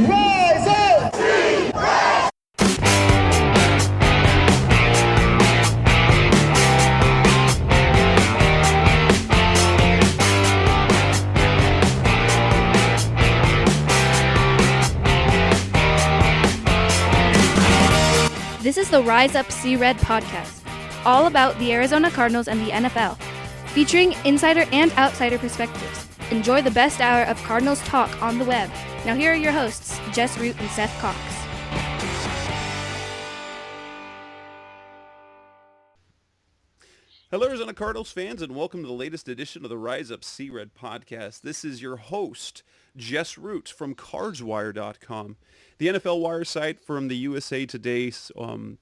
Rise up! This is the Rise Up See Red podcast, all about the Arizona Cardinals and the NFL, featuring insider and outsider perspectives. Enjoy the best hour of Cardinals talk on the web. Now here are your hosts, Jess Root and Seth Cox. Hello, Arizona Cardinals fans, and welcome to the latest edition of the Rise Up See Red podcast. This is your host, Jess Root from CardsWire.com, the NFL wire site from the USA Today's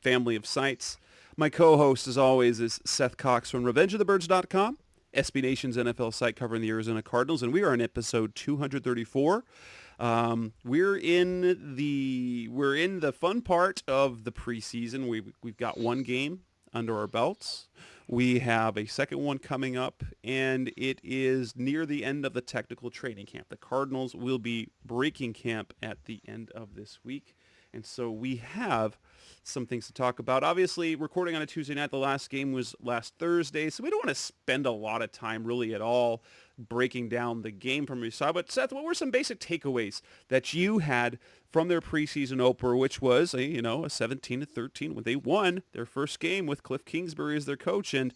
family of sites. My co-host, as always, is Seth Cox from RevengeOfTheBirds.com, SB Nation's NFL site covering the Arizona Cardinals, and we are on episode 234. We're in the fun part of the preseason. We've got one game under our belts. We have a second one coming up, and it is near the end of the technical training camp. The Cardinals will be breaking camp at the end of this week, and so we have some things to talk about. Obviously, recording on a Tuesday night, the last game was last Thursday, so we don't want to spend a lot of time really at all breaking down the game from your side. But Seth, what were some basic takeaways that you had from their preseason opener, which was a 17-13 when they won their first game with Cliff Kingsbury as their coach, and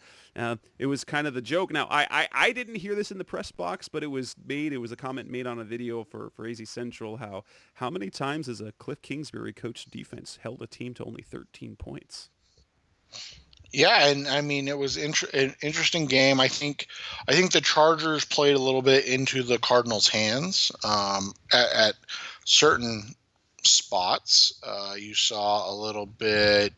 it was kind of the joke. Now, I didn't hear this in the press box, but it was a comment made on a video for AZ Central. How many times has a Cliff Kingsbury coached defense held a team to only 13 points? Yeah, and I mean it was an interesting game. I think the Chargers played a little bit into the Cardinals' hands at certain spots. You saw a little bit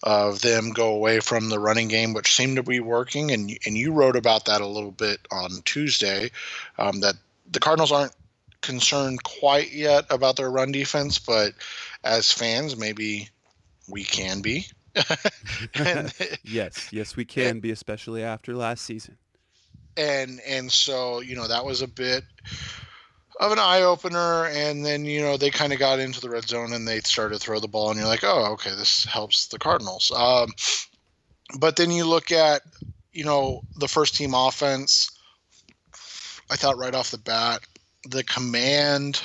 of them go away from the running game, which seemed to be working, and you wrote about that a little bit on Tuesday, that the Cardinals aren't concerned quite yet about their run defense, but as fans, maybe we can be. Yes, we can be, especially after last season. And so, that was a bit of an eye-opener, and then, they kind of got into the red zone and they started to throw the ball, and you're like, oh, okay, this helps the Cardinals. But then you look at, the first team offense. I thought right off the bat, the command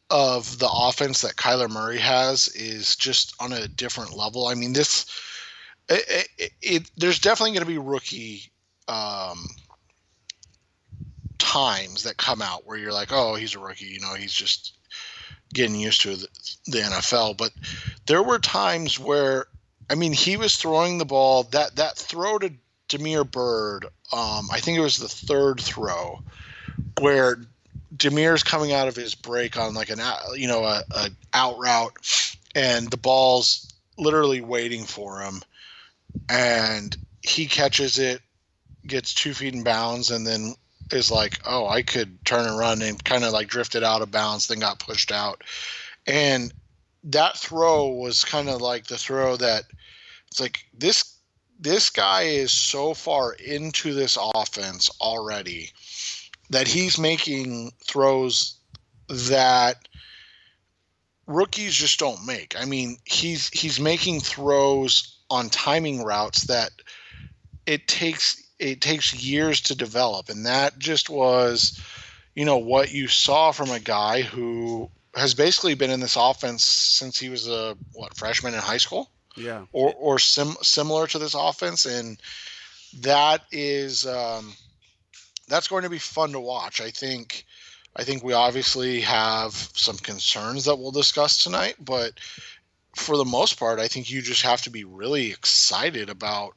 of the offense that Kyler Murray has is just on a different level. I mean, there's definitely going to be rookie times that come out where you're like, oh, he's a rookie, he's just getting used to the NFL. But there were times where, he was throwing the ball, that throw to Damiere Byrd, I think it was the third throw, where Damir's coming out of his break on like an out route, and the ball's literally waiting for him, and he catches it, gets 2 feet in bounds, and then is like, oh, I could turn and run, and kind of like drifted out of bounds, then got pushed out. And that throw was kind of like the throw that it's like, this guy is so far into this offense already that he's making throws that rookies just don't make. He's making throws on timing routes that it takes years to develop, and that just was, what you saw from a guy who has basically been in this offense since he was a freshman in high school, or similar to this offense, and that is. That's going to be fun to watch. I think we obviously have some concerns that we'll discuss tonight, but for the most part, I think you just have to be really excited about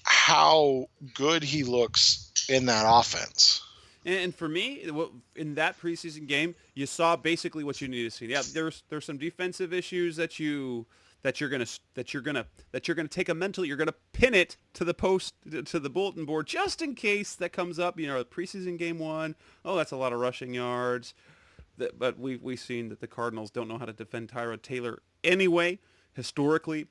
how good he looks in that offense. And for me, in that preseason game, you saw basically what you needed to see. Yeah, there's some defensive issues that you're gonna take a mental. You're gonna pin it to the post, to the bulletin board, just in case that comes up. Preseason game 1. Oh, that's a lot of rushing yards. But we've seen that the Cardinals don't know how to defend Tyrod Taylor anyway, historically.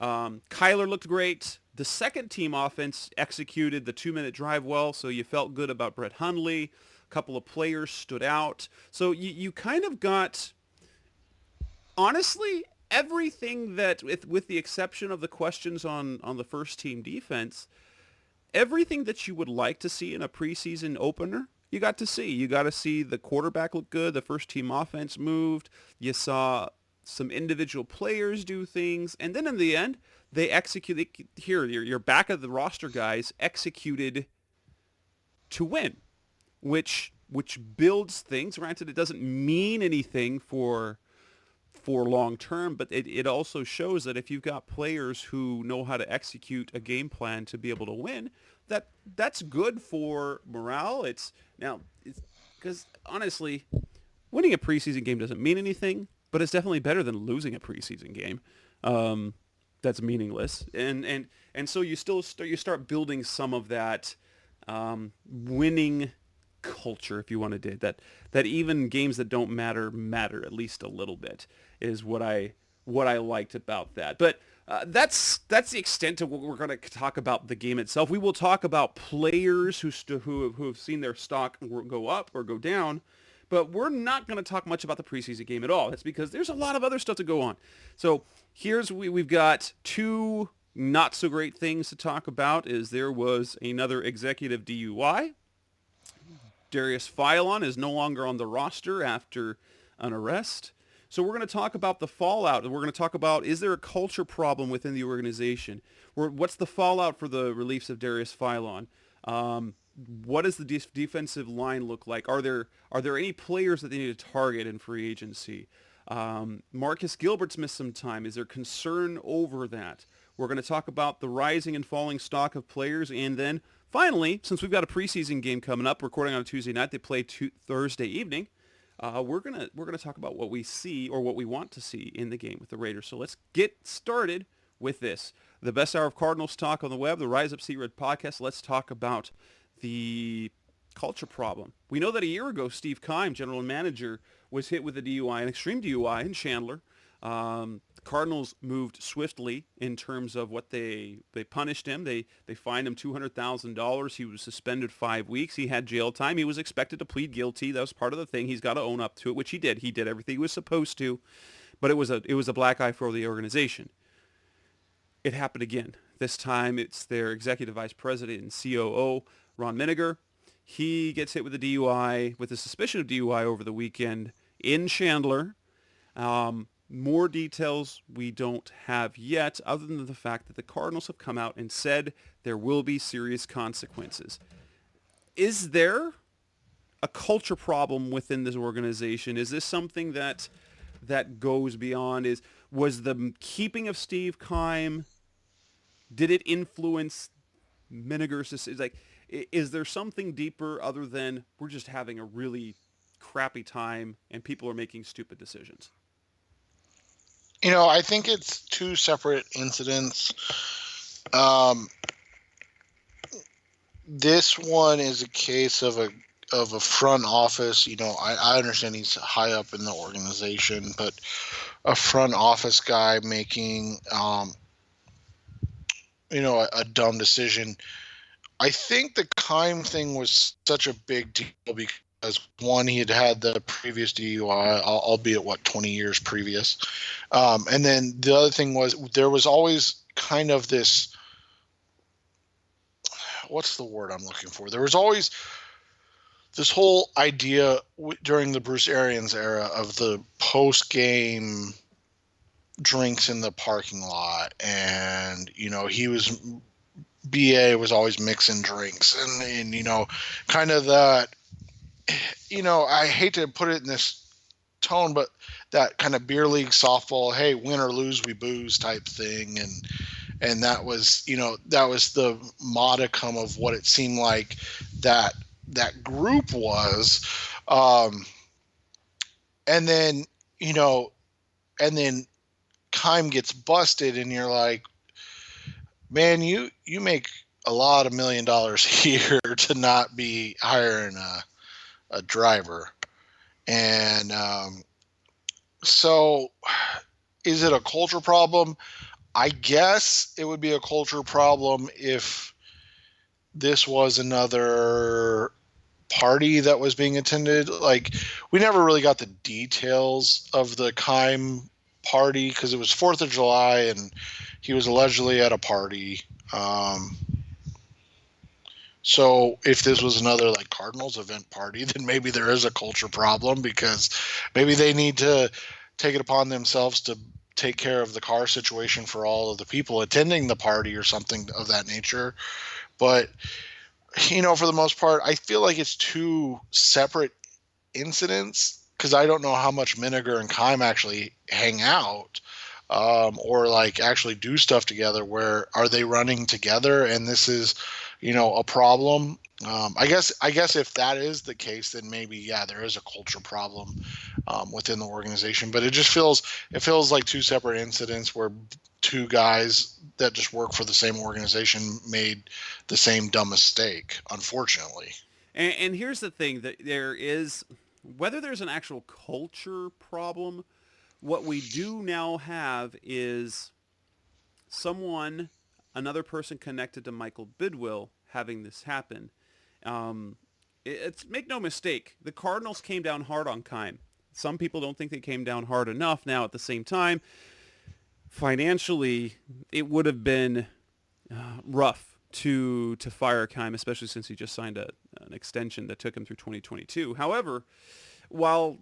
Kyler looked great. The second team offense executed the 2-minute drive well, so you felt good about Brett Hundley. A couple of players stood out. So you kind of got, honestly, everything that, with the exception of the questions on the first team defense, everything that you would like to see in a preseason opener, you got to see. You got to see the quarterback look good. The first team offense moved. You saw some individual players do things. And then in the end, they executed. Here, your back of the roster guys executed to win, which builds things. Granted, it doesn't mean anything for long term, but it also shows that if you've got players who know how to execute a game plan to be able to win, that's good for morale. It's because honestly, winning a preseason game doesn't mean anything, but it's definitely better than losing a preseason game. That's meaningless, and so you start building some of that winning culture, if you want to do that even games that don't matter at least a little bit, is what I liked about that. But that's the extent of what we're going to talk about the game itself. We will talk about players who have seen their stock go up or go down, but we're not going to talk much about the preseason game at all. That's because there's a lot of other stuff to go on. So we've got two not so great things to talk about. Is there was another executive DUI. Darius Philon is no longer on the roster after an arrest. So we're going to talk about the fallout. We're going to talk about, is there a culture problem within the organization? What's the fallout for the release of Darius Philon? What does the defensive line look like? Are there any players that they need to target in free agency? Marcus Gilbert's missed some time. Is there concern over that? We're going to talk about the rising and falling stock of players, and then finally, since we've got a preseason game coming up, recording on a Tuesday night, they play Thursday evening. We're gonna talk about what we see or what we want to see in the game with the Raiders. So let's get started with this. The best hour of Cardinals talk on the web, the Rise Up See Red podcast. Let's talk about the culture problem. We know that a year ago, Steve Keim, general manager, was hit with a DUI, an extreme DUI in Chandler. The Cardinals moved swiftly in terms of what they punished him. They fined him $200,000. He was suspended 5 weeks. He had jail time. He was expected to plead guilty. That was part of the thing. He's got to own up to it, which he did. He did everything he was supposed to, but it was a black eye for the organization. It happened again. This time it's their executive vice president and COO, Ron Miniger. He gets hit with a DUI, with a suspicion of DUI over the weekend in Chandler. More details we don't have yet, other than the fact that the Cardinals have come out and said there will be serious consequences. Is there a culture problem within this organization? Is this something that goes beyond? Was the keeping of Steve Keim, did it influence Miniger's? Is there something deeper other than we're just having a really crappy time and people are making stupid decisions? I think it's two separate incidents. This one is a case of a front office. I understand he's high up in the organization, but a front office guy making, a dumb decision. I think the Keim thing was such a big deal because, one, he had the previous DUI, albeit 20 years previous. And then the other thing was there was always kind of this, what's the word I'm looking for? There was always this whole idea during the Bruce Arians era of the post-game drinks in the parking lot. And, BA was always mixing drinks and kind of that, I hate to put it in this tone, but that kind of beer league softball, hey, win or lose, we booze type thing. And that was, that was the modicum of what it seemed like that group was. And then Keim gets busted and you're like, man, you make a lot of $1 million a year to not be hiring a driver. And so is it a culture problem? I guess it would be a culture problem if this was another party that was being attended. Like, we never really got the details of the Keim party because it was 4th of July and he was allegedly at a party. So if this was another like Cardinals event party, then maybe there is a culture problem because maybe they need to take it upon themselves to take care of the car situation for all of the people attending the party or something of that nature. But, for the most part, I feel like it's two separate incidents because I don't know how much Miniger and Keim actually hang out, or like actually do stuff together. Where are they running together? And this is, a problem. I guess if that is the case, then maybe, yeah, there is a culture problem within the organization. But it feels like two separate incidents where two guys that just work for the same organization made the same dumb mistake, unfortunately. And here's the thing, that there is, whether there's an actual culture problem, what we do now have is another person connected to Michael Bidwill having this happen. Make no mistake, the Cardinals came down hard on Keim. Some people don't think they came down hard enough. Now, at the same time, financially, it would have been rough to fire Keim, especially since he just signed an extension that took him through 2022. However, while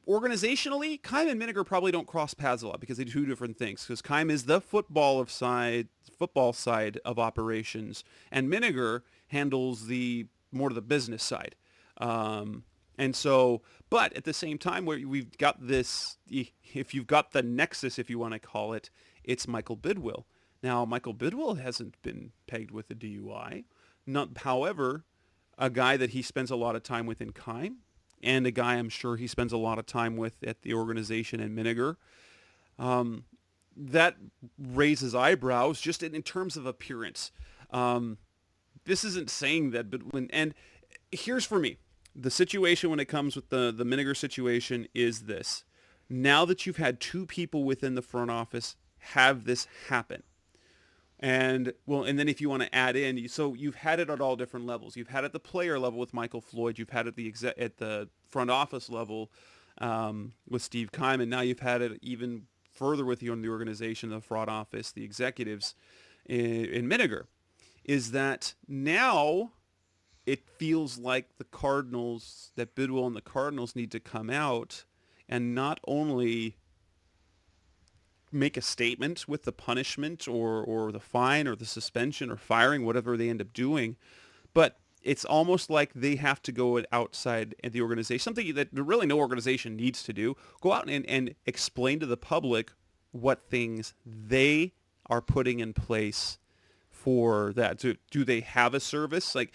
organizationally, Keim and Miniger probably don't cross paths a lot because they do two different things. Because Keim is the football side of operations, and Miniger handles the more to the business side. And so, but at the same time, where we've got this, if you've got the nexus, if you want to call it, it's Michael Bidwill. Now, Michael Bidwill hasn't been pegged with a DUI. However, a guy that he spends a lot of time with in Keim, and a guy I'm sure he spends a lot of time with at the organization in Miniger, that raises eyebrows just in terms of appearance. This isn't saying that, but and here's for me, the situation when it comes with the Miniger situation is this. Now that you've had two people within the front office have this happen, and then if you want to add in, so you've had it at all different levels. You've had it at the player level with Michael Floyd. You've had it at the front office level with Steve Keim, and now you've had it even further with you in the organization, the front office, the executives in Miniger. Is that now it feels like the Cardinals, that Bidwill and the Cardinals need to come out and not only make a statement with the punishment or the fine or the suspension or firing, whatever they end up doing, but it's almost like they have to go outside the organization, something that really no organization needs to do, go out and explain to the public what things they are putting in place for that. Do they have a service? Like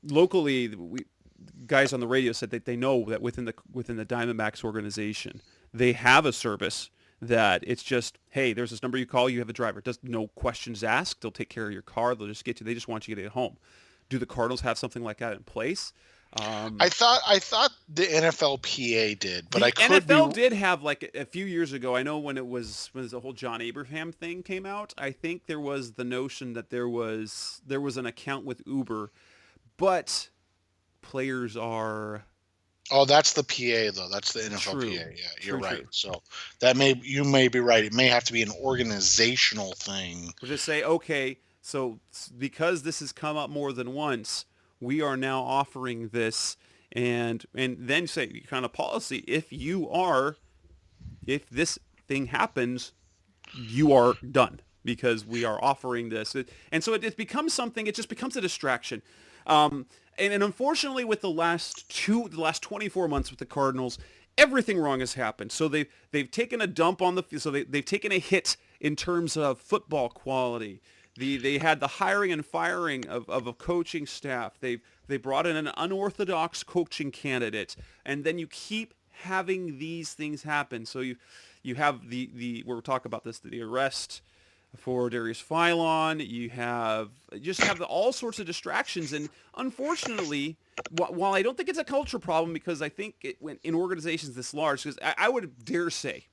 locally, guys on the radio said that they know that within the Diamondbacks organization, they have a service that it's just, hey, there's this number you call, you have a driver. Does no questions asked. They'll take care of your car. They'll just get you. They just want you to get home. Do the Cardinals have something like that in place? I thought the NFLPA did, but the I could NFL did have, like, a few years ago. I know when the whole John Abraham thing came out, I think there was the notion that there was an account with Uber, but players are. Oh, that's the PA though. That's the NFLPA. Yeah, you're right. True. So you may be right. It may have to be an organizational thing. We'll just say, okay, so because this has come up more than once, we are now offering this, and then say kind of policy. If this thing happens, you are done because we are offering this, and so it becomes something. It just becomes a distraction. And unfortunately, with the last 24 months with the Cardinals, everything wrong has happened. So they've taken a dump on the field. So they've taken a hit in terms of football quality. They had the hiring and firing of a coaching staff. They brought in an unorthodox coaching candidate, and then you keep having these things happen. So you have we're talking about this, the arrest for Darius Philon. You have all sorts of distractions, and unfortunately, while I don't think it's a culture problem, because I think when in organizations this large, because I would dare say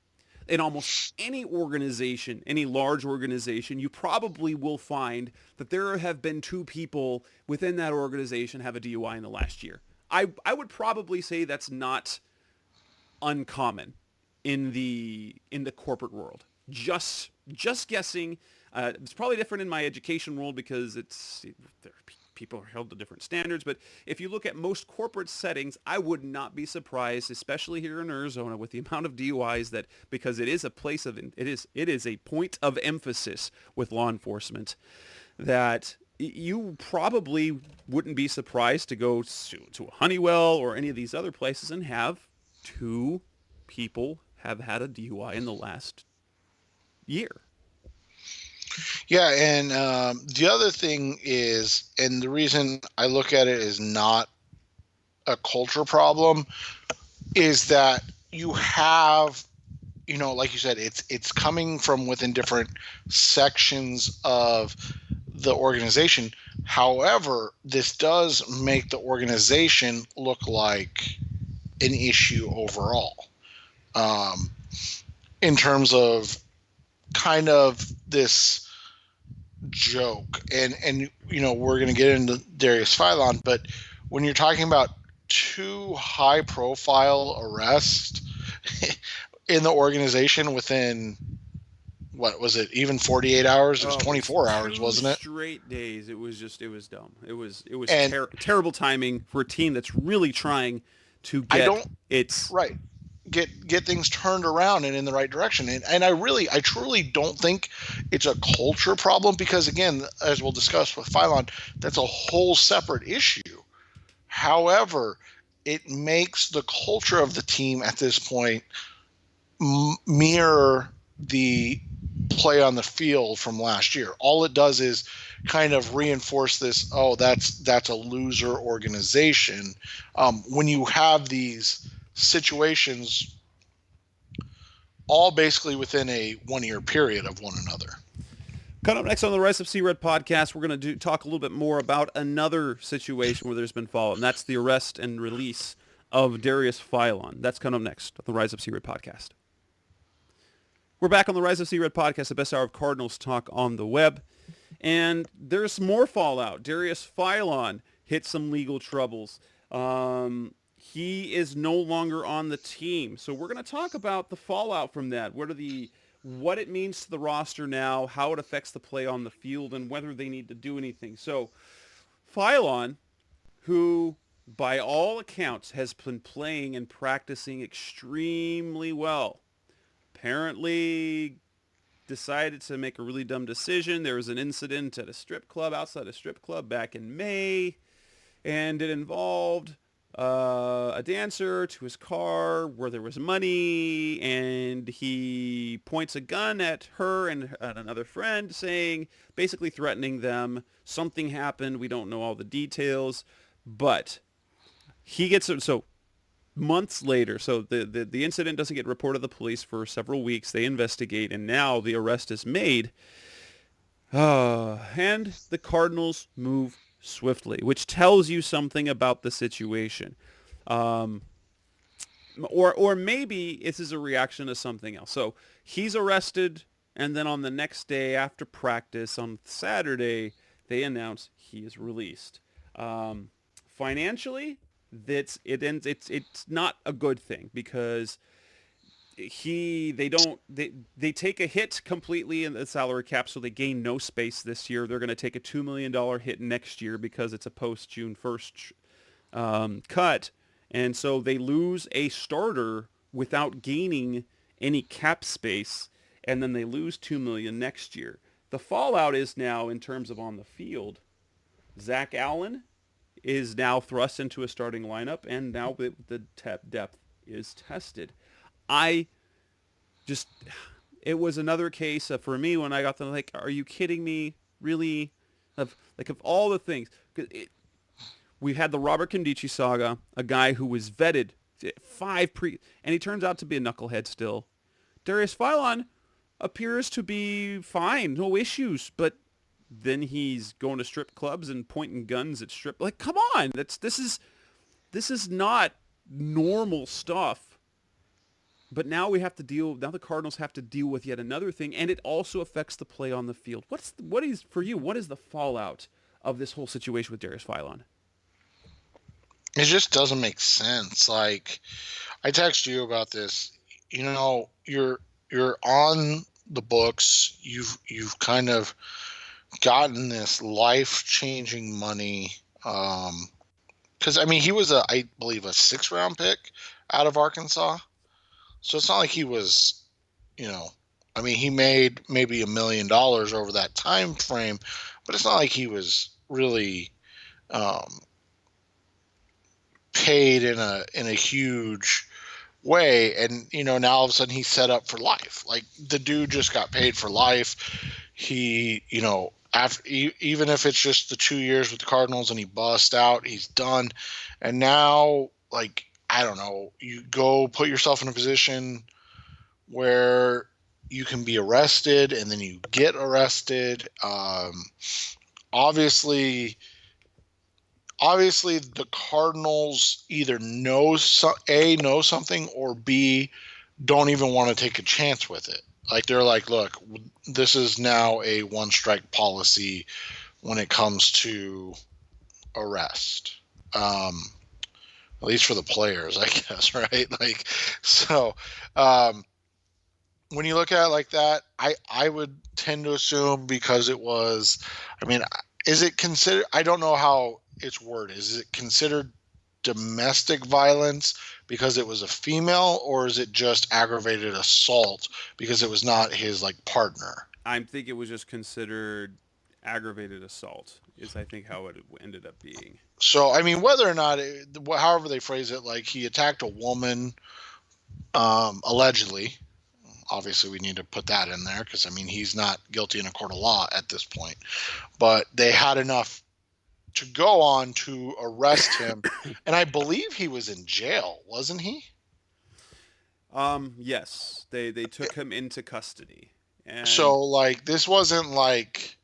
in almost any organization, any large organization, you probably will find that there have been 2 people within that organization have a DUI in the last year. I would probably say that's not uncommon in the corporate world. Just guessing. It's probably different in my education world because people are held to different standards. But if you look at most corporate settings, I would not be surprised, especially here in Arizona, with the amount of DUIs that, because it is a place of it is a point of emphasis with law enforcement, that you probably wouldn't be surprised to go to a Honeywell or any of these other places and have 2 people have had a DUI in the last year. Yeah, and the other thing is, and the reason I look at it as not a culture problem, is that you have, like you said, it's coming from within different sections of the organization. However, this does make the organization look like an issue overall, in terms of kind of this joke, and we're going to get into Darius Philon, but when you're talking about 2 high profile arrests in the organization within, what was it, even 48 hours? It was 24 hours, wasn't it? Straight days. It was dumb. It was terrible timing for a team that's really trying to get things turned around and in the right direction. And I truly don't think it's a culture problem, because again, as we'll discuss with Philon, that's a whole separate issue. However, it makes the culture of the team at this point mirror the play on the field from last year. All it does is kind of reinforce this, that's a loser organization. When you have these situations all basically within a 1-year period of one another. Coming up next on the Rise Up C-Red podcast, we're going to talk a little bit more about another situation where there's been fallout, and that's the arrest and release of Darius Philon. That's coming up next on the Rise Up C-Red podcast. We're back on the Rise Up C-Red podcast, the best hour of Cardinals talk on the web. And there's more fallout. Darius Philon hit some legal troubles. He is no longer on the team. So we're going to talk about the fallout from that. What it means to the roster now, how it affects the play on the field, and whether they need to do anything. So Philon, who by all accounts has been playing and practicing extremely well, apparently decided to make a really dumb decision. There was an incident at outside a strip club back in May, and it involved a dancer to his car where there was money, and he points a gun at her and another friend, basically threatening them. Something happened. We don't know all the details, but he gets so months later. So the incident doesn't get reported to the police for several weeks. They investigate, and now the arrest is made. And the Cardinals move swiftly, which tells you something about the situation. Or maybe this is a reaction to something else. So he's arrested, and then on the next day after practice, on Saturday, they announce he is released. Financially, it's not a good thing, because they take a hit completely in the salary cap, so they gain no space this year. They're going to take a $2 million hit next year because it's a post-June 1st cut, and so they lose a starter without gaining any cap space, and then they lose $2 million next year. The fallout is now, in terms of on the field, Zach Allen is now thrust into a starting lineup, and now the depth is tested. It was another case for me when I got them, like, are you kidding me? Really? Of all the things, we had the Robert Condici saga, a guy who was vetted and he turns out to be a knucklehead still. Darius Philon appears to be fine, no issues, but then he's going to strip clubs and pointing guns at strip. Like, come on, this is not normal stuff But now the Cardinals have to deal with yet another thing, and it also affects the play on the field. What is the fallout of this whole situation with Darius Philon? It just doesn't make sense. Like, I texted you about this. You're on the books. You've kind of gotten this life-changing money. Because he was I believe a 6th-round pick out of Arkansas. So it's not like he was, he made maybe $1 million over that time frame, but it's not like he was really paid in a huge way. And now all of a sudden he's set up for life. Like, the dude just got paid for life. He, after, even if it's just the 2 years with the Cardinals and he busts out, he's done. And now, like, I don't know, you go put yourself in a position where you can be arrested and then you get arrested. Obviously the Cardinals either know something, or B, don't even want to take a chance with it. Like, they're like, look, this is now a one-strike policy when it comes to arrest. At least for the players, I guess, right? Like, so when you look at it like that, I would tend to assume, because it was, is it considered, I don't know how it's worded. Is it considered domestic violence because it was a female, or is it just aggravated assault because it was not his, like, partner? I think it was just considered aggravated assault, is I think how it ended up being. So, whether or not, however they phrase it, like, he attacked a woman, allegedly. Obviously, we need to put that in there because, he's not guilty in a court of law at this point. But they had enough to go on to arrest him. And I believe he was in jail, wasn't he? Yes. They took him into custody. And so, like, this wasn't like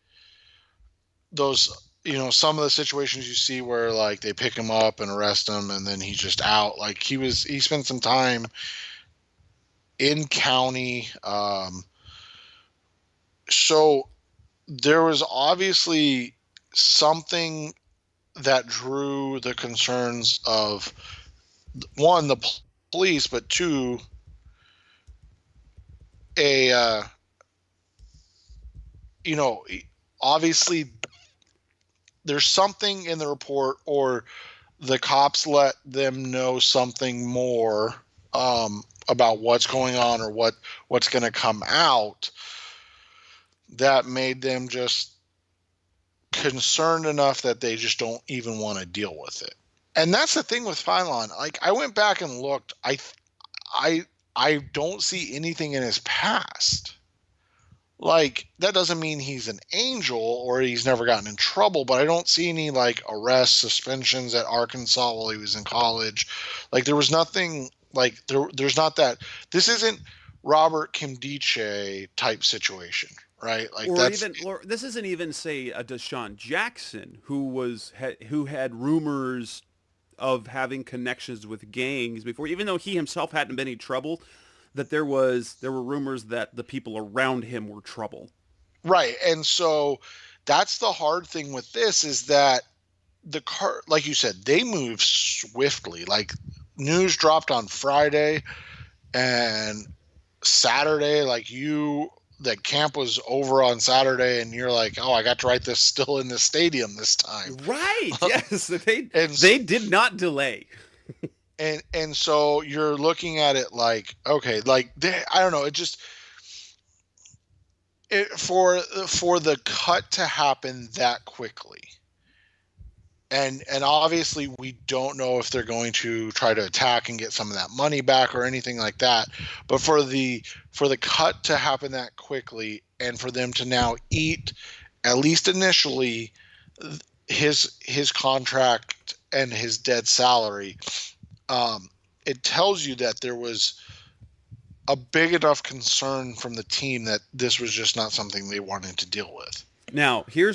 those, some of the situations you see where, like, they pick him up and arrest him and then he's just out. Like, he spent some time in county. So there was obviously something that drew the concerns of, one, the police, but two, obviously there's something in the report, or the cops let them know something more about what's going on, or what's going to come out, that made them just concerned enough that they just don't even want to deal with it. And that's the thing with Philon. Like, I went back and looked. I don't see anything in his past. Like, that doesn't mean he's an angel or he's never gotten in trouble, but I don't see any, like, arrests, suspensions at Arkansas while he was in college. Like, there was nothing, like, there's not that. This isn't Robert Kimdiche type situation, right? Like, or this isn't even, say, a Deshaun Jackson who had rumors of having connections with gangs before, even though he himself hadn't been in trouble, that there were rumors that the people around him were trouble. Right. And so that's the hard thing with this, is that like you said, they move swiftly. Like, news dropped on Friday, and Saturday, like, the camp was over on Saturday, and you're like, oh, I got to write this still in the stadium this time. Right. Yes. They did not delay. And so you're looking at it like, okay, like, I don't know. For the cut to happen that quickly. And obviously we don't know if they're going to try to attack and get some of that money back or anything like that. But for the cut to happen that quickly, and for them to now eat, at least initially, his contract and his dead salary, it tells you that there was a big enough concern from the team that this was just not something they wanted to deal with. Now, here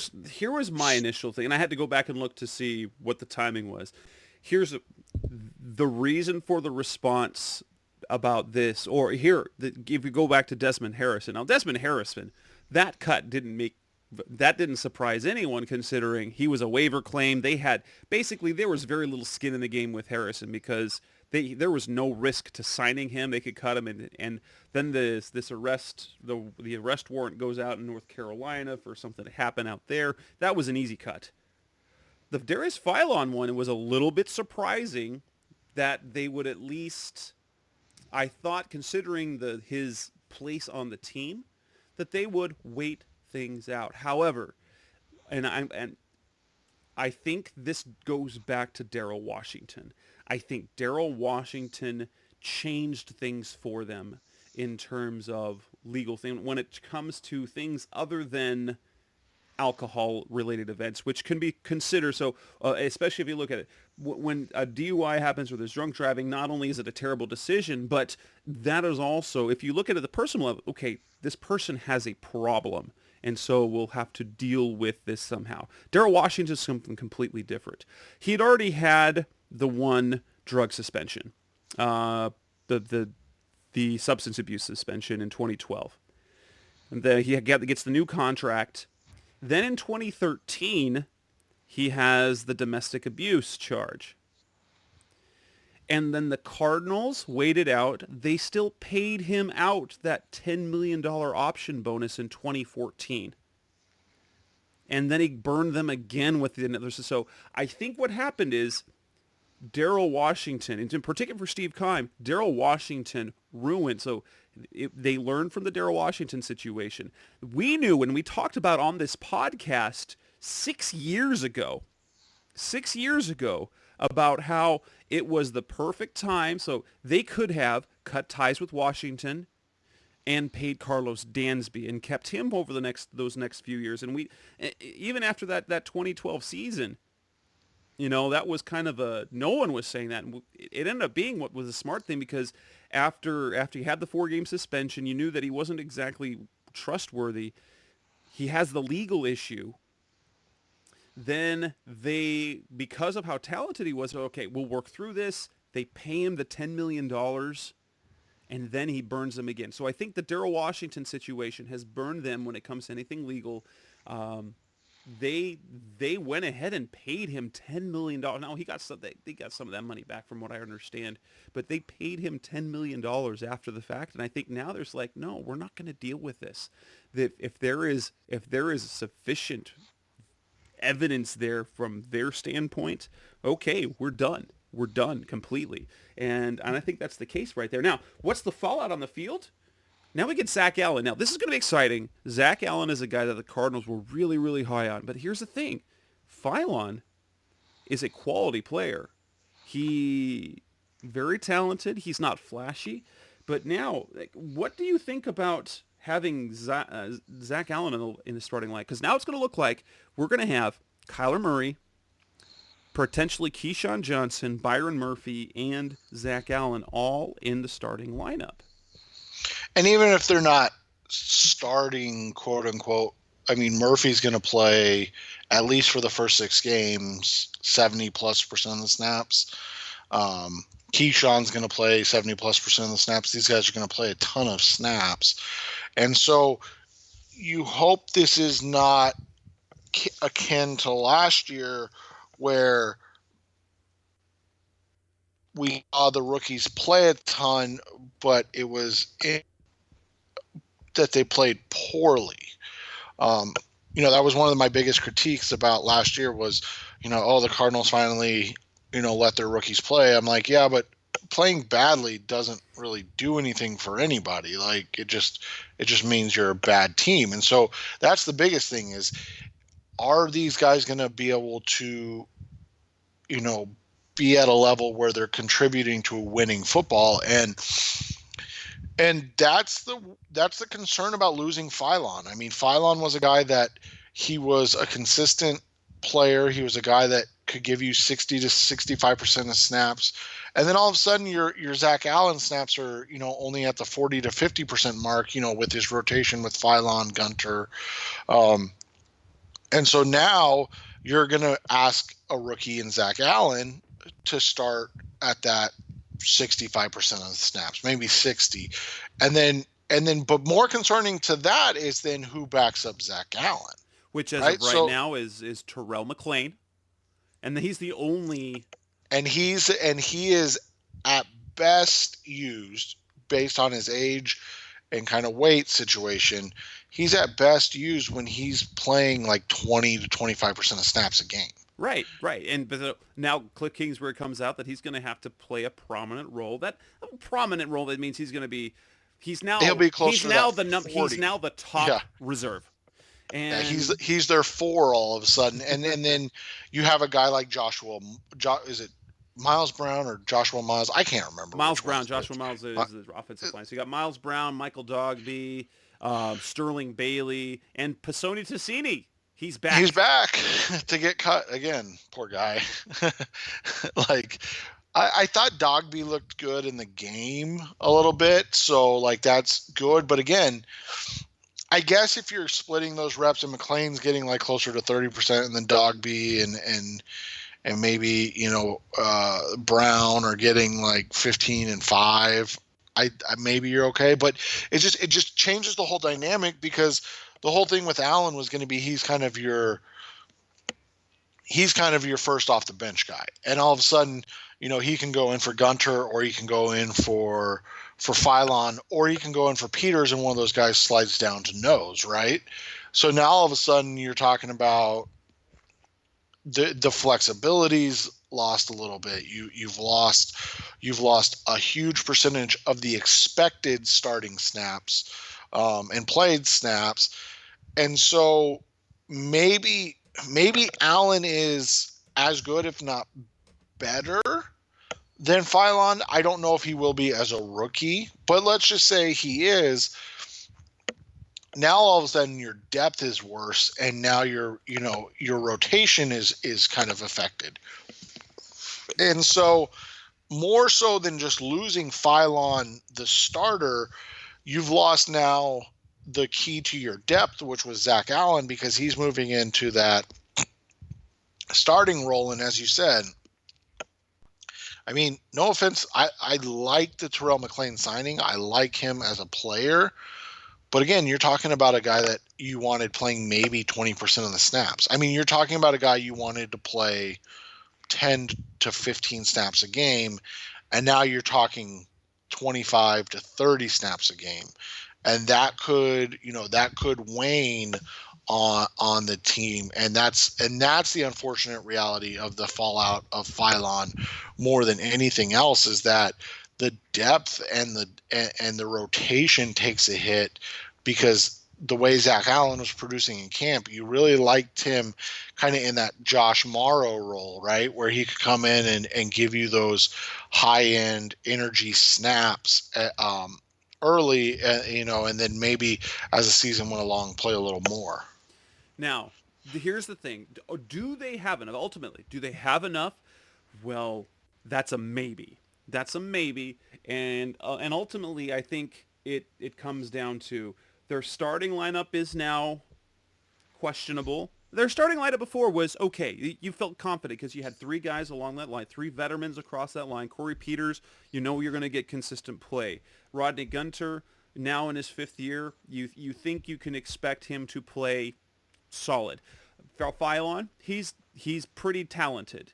was my initial thing, and I had to go back and look to see what the timing was. Here's the reason for the response about this, or here, if we go back to Desmond Harrison. Now, Desmond Harrison, that cut didn't surprise anyone, considering he was a waiver claim. There was very little skin in the game with Harrison because there was no risk to signing him. They could cut him, and then this arrest, the arrest warrant goes out in North Carolina for something to happen out there. That was an easy cut. The Darius Philon one was a little bit surprising that they would at least, I thought, considering his place on the team, that they would wait things out. However, and I think this goes back to Darryl Washington. I think Darryl Washington changed things for them in terms of legal things when it comes to things other than alcohol-related events, which can be considered. So, especially if you look at it, when a DUI happens or there's drunk driving, not only is it a terrible decision, but that is also, if you look at it at the personal level, okay, this person has a problem, and so we'll have to deal with this somehow. Darryl Washington is something completely different. He'd already had the one drug suspension, the substance abuse suspension in 2012, and then he gets the new contract. Then in 2013, he has the domestic abuse charge. And then the Cardinals waited out. They still paid him out that $10 million option bonus in 2014. And then he burned them again with another. So I think what happened is Darryl Washington, and in particular for Steve Keim, Darryl Washington ruined. So they learned from the Darryl Washington situation. We knew when we talked about on this podcast 6 years ago, about how it was the perfect time. So they could have cut ties with Washington and paid Carlos Dansby and kept him over those next few years. And we, even after that 2012 season, that was kind of no one was saying that. And it ended up being what was a smart thing, because after he had the 4-game suspension, you knew that he wasn't exactly trustworthy. He has the legal issue. Then because of how talented he was, okay, we'll work through this. They pay him the $10 million, and then he burns them again. So I think the Darryl Washington situation has burned them when it comes to anything legal. They went ahead and paid him $10 million. Now, they got some of that money back from what I understand, but they paid him $10 million after the fact. And I think now there's like, no, we're not going to deal with this. That if there is sufficient evidence there from their standpoint, okay, we're done completely. And I think that's the case right there. Now, what's the fallout on the field? Now we get Zach Allen. Now, this is going to be exciting. Zach Allen is a guy that the Cardinals were really, really high on. But here's the thing. Philon is a quality player. He very talented. He's not flashy. But now, what do you think about having Zach Allen in the starting line? Because now it's going to look like we're going to have Kyler Murray, potentially Keyshawn Johnson, Byron Murphy, and Zach Allen all in the starting lineup. And even if they're not starting, quote unquote, I mean, Murphy's going to play, at least for the first 6 games, 70+% of the snaps. Keyshawn's going to play 70+% of the snaps. These guys are going to play a ton of snaps. And so you hope this is not akin to last year, where we saw the rookies play a ton, but it was that they played poorly. That was one of my biggest critiques about last year was, the Cardinals finally, let their rookies play. I'm like, yeah, but playing badly doesn't really do anything for anybody. Like, it just means you're a bad team. And so that's the biggest thing is, are these guys going to be able to, be at a level where they're contributing to winning football? And that's the concern about losing Philon. I mean, Philon was a guy that he was a consistent player. He was a guy that could give you 60 to 65% of snaps. And then all of a sudden your Zach Allen snaps are, only at the 40 to 50% mark, with his rotation with Philon, Gunter. And so now you're going to ask a rookie in Zach Allen to start at that 65% of the snaps, maybe 60. And then, but more concerning to that is then who backs up Zach Allen. Which as right? of right now is Terrell McClain. And he's the only... And he is at best used based on his age and kind of weight situation. He's at best used when he's playing like 20 to 25% of snaps a game. Right. And but now Cliff Kingsbury comes out that he's going to have to play a prominent role. That means he's going to be... He'll be closer he's now to he's now the top reserve. And he's their 4 all of a sudden. And then you have a guy like is it Miles Brown or Joshua Miles? I can't remember. Miles Brown. Joshua Miles is the offensive line. So you got Miles Brown, Michael Dogby, Sterling Bailey, and Pisoni Tassini. He's back. He's back to get cut again. Poor guy. I thought Dogby looked good in the game a little bit. So that's good. But again, I guess if you're splitting those reps and McClain's getting closer to 30% and then Dogby and maybe, Brown are getting 15 and 5, I maybe you're okay. But it just changes the whole dynamic, because the whole thing with Allen was going to be he's kind of your first off the bench guy. And all of a sudden, he can go in for Gunter, or he can go in for Philon, or he can go in for Peters, and one of those guys slides down to nose, right? So now all of a sudden you're talking about the flexibility's lost a little bit. You've lost a huge percentage of the expected starting snaps and played snaps. And so maybe Allen is as good, if not better, than Philon. I don't know if he will be as a rookie, but let's just say he is. Now all of a sudden your depth is worse, and now your rotation is kind of affected. And so more so than just losing Philon, the starter, you've lost now the key to your depth, which was Zach Allen, because he's moving into that starting role. And as you said, I mean, no offense, I like the Terrell McClain signing. I like him as a player. But again, you're talking about a guy that you wanted playing maybe 20% of the snaps. I mean, you're talking about a guy you wanted to play 10 to 15 snaps a game, and now you're talking 25 to 30 snaps a game. And that could wane on the team, and that's the unfortunate reality of the fallout of Philon more than anything else, is that the depth and the rotation takes a hit, because the way Zach Allen was producing in camp, you really liked him kind of in that Josh Morrow role, right, where he could come in and give you those high-end energy snaps early, and then maybe as the season went along, play a little more. Now, here's the thing. Do they have enough? Ultimately, do they have enough? Well, that's a maybe. And ultimately, I think it comes down to their starting lineup is now questionable. Their starting lineup before was okay. You felt confident because you had 3 guys along that line, 3 veterans across that line. Corey Peters, you're going to get consistent play. Rodney Gunter, now in his 5th year, you think you can expect him to play solid. Philon, he's pretty talented.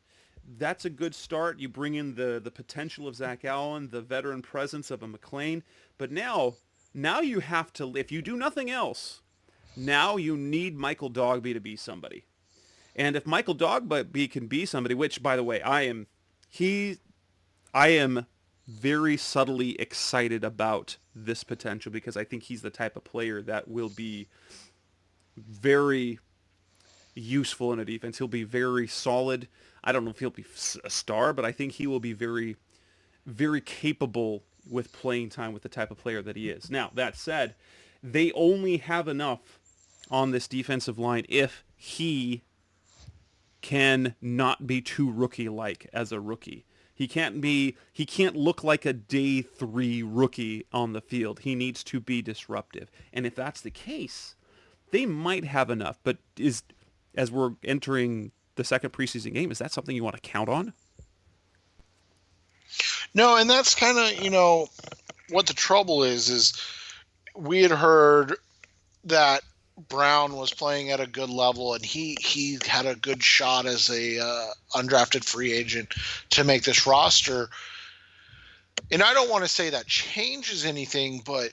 That's a good start. You bring in the potential of Zach Allen, the veteran presence of a McClain. But now you have to, if you do nothing else, now you need Michael Dogby to be somebody. And if Michael Dogby can be somebody, which, by the way, I am very subtly excited about this potential, because I think he's the type of player that will be very useful in a defense. He'll be very solid. I don't know if he'll be a star, but I think he will be very, very capable with playing time with the type of player that he is. Now, that said, they only have enough on this defensive line if he can not be too rookie-like as a rookie. He can't look like a day 3 rookie on the field. He needs to be disruptive. And if that's the case, they might have enough. But as we're entering the second preseason game, is that something you want to count on? No, and that's kind of, what the trouble is we had heard that Brown was playing at a good level, and he had a good shot as a undrafted free agent to make this roster. And I don't want to say that changes anything, but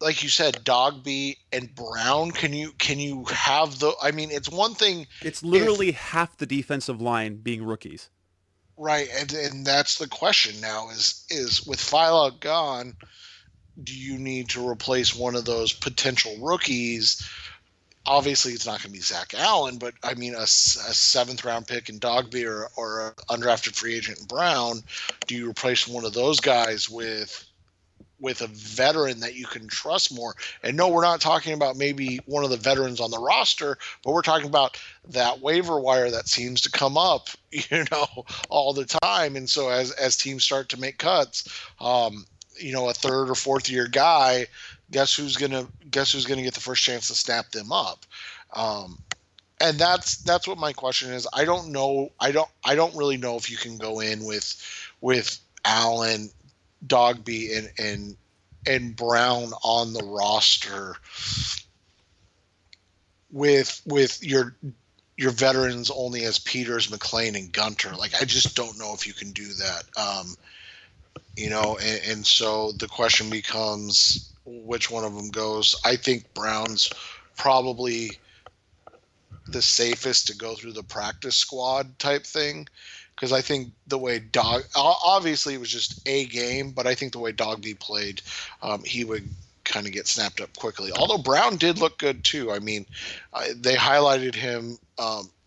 like you said, Dogby and Brown, can you have the? I mean, it's one thing. It's literally half the defensive line being rookies. Right, and that's the question now is with Philo gone, do you need to replace one of those potential rookies? Obviously, it's not going to be Zach Allen, but I mean, a seventh round pick in Dogby or an undrafted free agent in Brown, do you replace one of those guys with a veteran that you can trust more? And no, we're not talking about maybe one of the veterans on the roster, but we're talking about that waiver wire that seems to come up, all the time. And so as teams start to make cuts, a third or fourth year guy, guess who's gonna get the first chance to snap them up? And that's what my question is. I don't know. I don't really know if you can go in with Allen, Dogby, and Brown on the roster with your veterans only as Peters, McClain, and Gunter. Like, I just don't know if you can do that. And so the question becomes which one of them goes. I think Brown's probably the safest to go through the practice squad type thing, because I think the way obviously it was just a game, but I think the way Dogby played, he would kind of get snapped up quickly. Although Brown did look good too. I mean, they highlighted him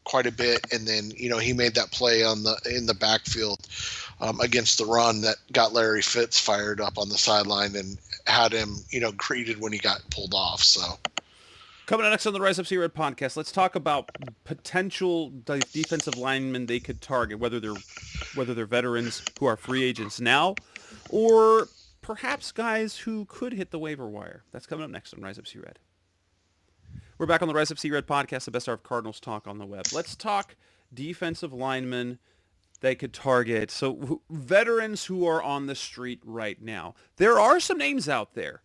quite a bit, and then he made that play in the backfield against the run that got Larry Fitz fired up on the sideline and had him greeted when he got pulled off. So. Coming up next on the Rise Up See Red podcast, let's talk about potential defensive linemen they could target, whether they're veterans who are free agents now, or perhaps guys who could hit the waiver wire. That's coming up next on Rise Up See Red. We're back on the Rise Up See Red podcast, the best hour of Cardinals talk on the web. Let's talk defensive linemen they could target. So veterans who are on the street right now. There are some names out there.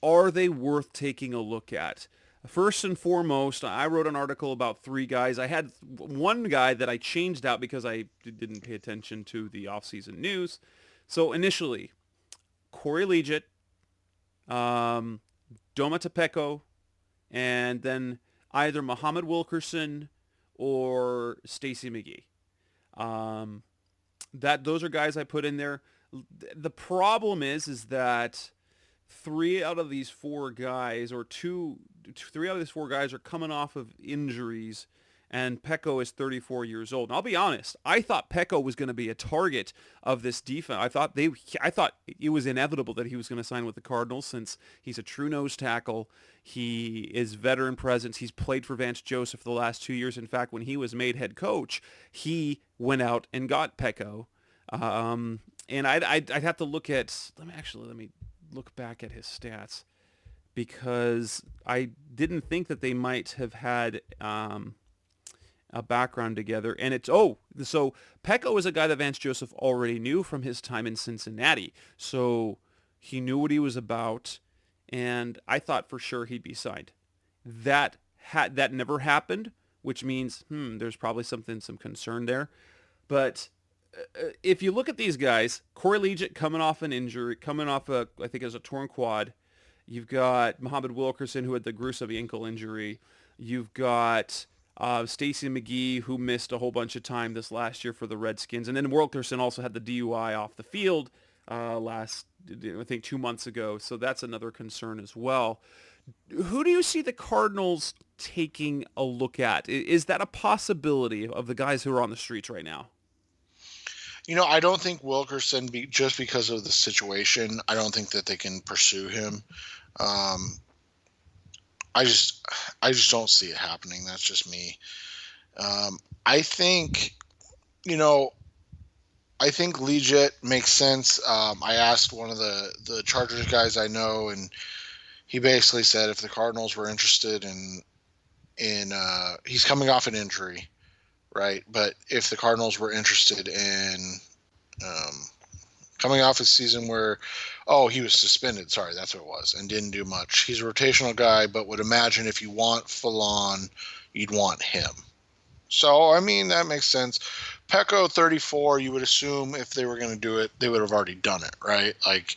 Are they worth taking a look at? First and foremost, I wrote an article about 3 guys. I had one guy that I changed out because I didn't pay attention to the offseason news. So initially, Corey Liuget, Doma Tepeko, and then either Muhammad Wilkerson or Stacy McGee. Those are guys I put in there. The problem is that 3 out of these 4 guys, or 3 out of these 4 guys are coming off of injuries, and Peko is 34 years old. And I'll be honest, I thought Peko was going to be a target of this defense. I thought it was inevitable that he was going to sign with the Cardinals, since he's a true nose tackle. He is veteran presence. He's played for Vance Joseph the last 2 years. In fact, when he was made head coach, he went out and got Peko. And I'd have to look at. Let me look back at his stats, because I didn't think that they might have had a background together. And so Peko is a guy that Vance Joseph already knew from his time in Cincinnati, so he knew what he was about, and I thought for sure he'd be signed. That never happened, which means there's probably some concern there. But if you look at these guys, Corey Liuget coming off an injury, I think it was a torn quad. You've got Muhammad Wilkerson, who had the gruesome ankle injury. You've got Stacy McGee, who missed a whole bunch of time this last year for the Redskins. And then Wilkerson also had the DUI off the field I think 2 months ago. So that's another concern as well. Who do you see the Cardinals taking a look at? Is that a possibility of the guys who are on the streets right now? I don't think Wilkerson, just because of the situation, I don't think that they can pursue him. I just don't see it happening. That's just me. I think Liuget makes sense. I asked one of the Chargers guys I know, and he basically said if the Cardinals were interested in he's coming off an injury, right? But if the Cardinals were interested in coming off a season where, he was suspended. Sorry, that's what it was, and didn't do much. He's a rotational guy, but would imagine if you want Philon, you'd want him. So, I mean, that makes sense. Pecco, 34, you would assume if they were going to do it, they would have already done it, right? Like,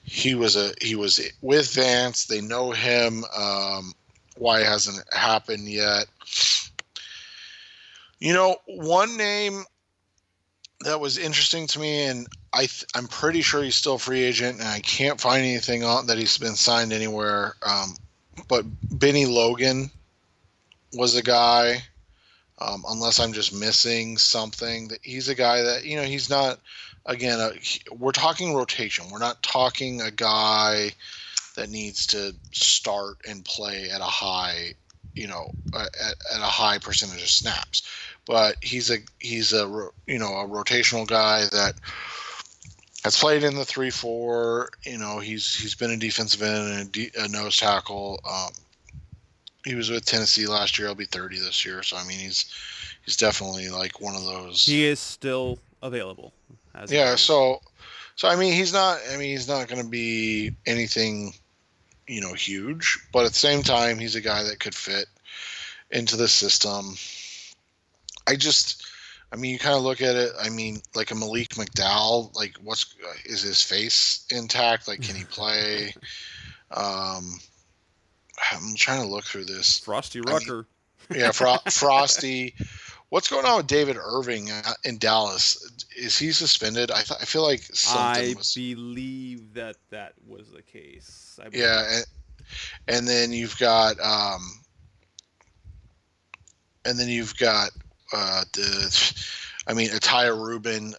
he was with Vance. They know him. Why hasn't it happened yet? One name that was interesting to me, and I'm pretty sure he's still a free agent, and I can't find anything on that he's been signed anywhere. But Benny Logan was a guy, unless I'm just missing something. That he's a guy that he's not. Again, we're talking rotation. We're not talking a guy that needs to start and play at a high, at a high percentage of snaps. But he's a rotational guy that has played in the 3-4. He's been a defensive end and a nose tackle. He was with Tennessee last year. He'll be 30 this year. So I mean, he's definitely like one of those. He is still available. So I mean, he's not going to be anything, huge. But at the same time, he's a guy that could fit into the system. You kind of look at it. I mean, like a Malik McDowell, like is his face intact? Like, can he play? I'm trying to look through this. Frosty Rucker. Frosty. What's going on with David Irving in Dallas? Is he suspended? I feel like something was. I believe that was the case. And then you've got Atiyah Rubin.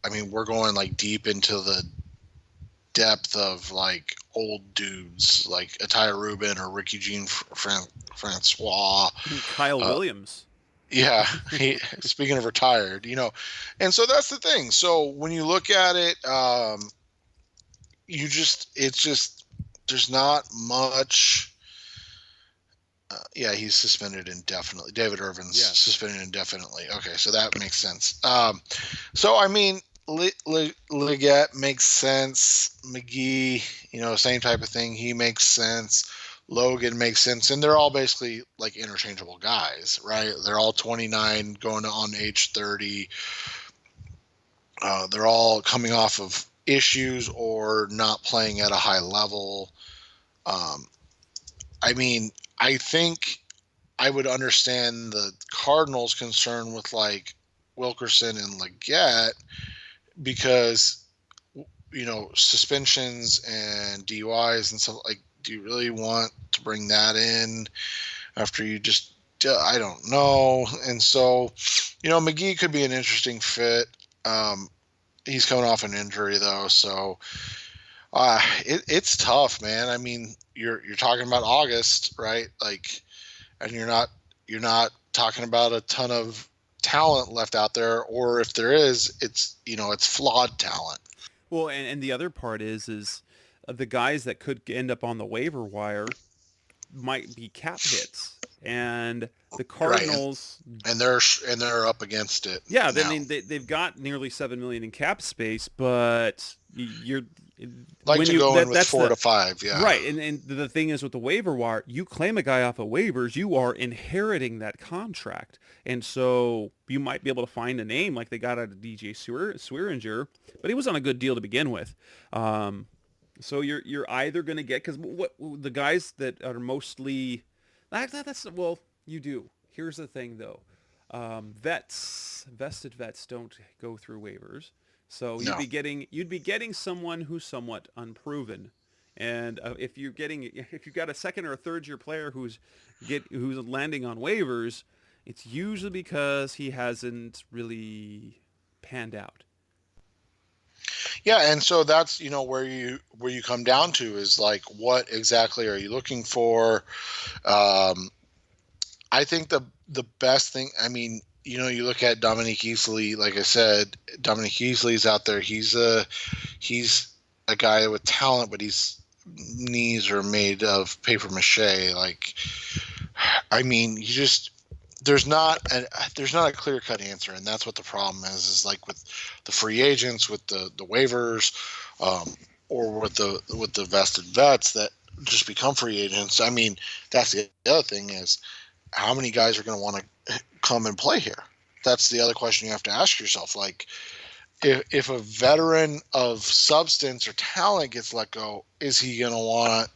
I mean, we're going like deep into the depth of like old dudes like Atiyah Rubin or Ricky Jean Francois. Kyle Williams. Yeah. Speaking of retired, and so that's the thing. So when you look at it, there's not much. He's suspended indefinitely. David Irvin's suspended indefinitely. Okay, so that makes sense. So I mean, Leggett makes sense. McGee, same type of thing. He makes sense. Logan makes sense, and they're all basically like interchangeable guys, right? They're all 29, going on age 30. They're all coming off of issues or not playing at a high level. I think I would understand the Cardinals' concern with like Wilkerson and Leggett because, suspensions and DUIs and stuff. Like, do you really want to bring that in after you just, I don't know. And so, McGee could be an interesting fit. He's coming off an injury though. So it's tough, man. I mean, you're talking about August, right? Like, and you're not talking about a ton of talent left out there, or if there is, it's flawed talent. Well, and the other part is the guys that could end up on the waiver wire might be cap hits, and the Cardinals and they're up against it. Yeah, I mean they've got nearly $7 million in cap space, but you're like to go in with 4 to 5, yeah. Right, and the thing is with the waiver wire, you claim a guy off of waivers, you are inheriting that contract, and so you might be able to find a name like they got out of DJ Swearinger, but he was on a good deal to begin with. So you're either going to get, because what the guys that are mostly you do. Here's the thing though, vested vets don't go through waivers. So you'd be getting someone who's somewhat unproven, and if you've got a second or a third year player who's landing on waivers, it's usually because he hasn't really panned out. Yeah, and so that's where you come down to is like, what exactly are you looking for? I think the best thing. I mean, you look at Dominique Easley. Like I said, Dominique Easley's out there. He's a guy with talent, but his knees are made of paper mache. Like, I mean, there's not a clear-cut answer, and that's what the problem is like with the free agents, with the waivers, or with the vested vets that just become free agents. I mean, that's the other thing is how many guys are going to want to come and play here? That's the other question you have to ask yourself. Like, if a veteran of substance or talent gets let go, is he going to want?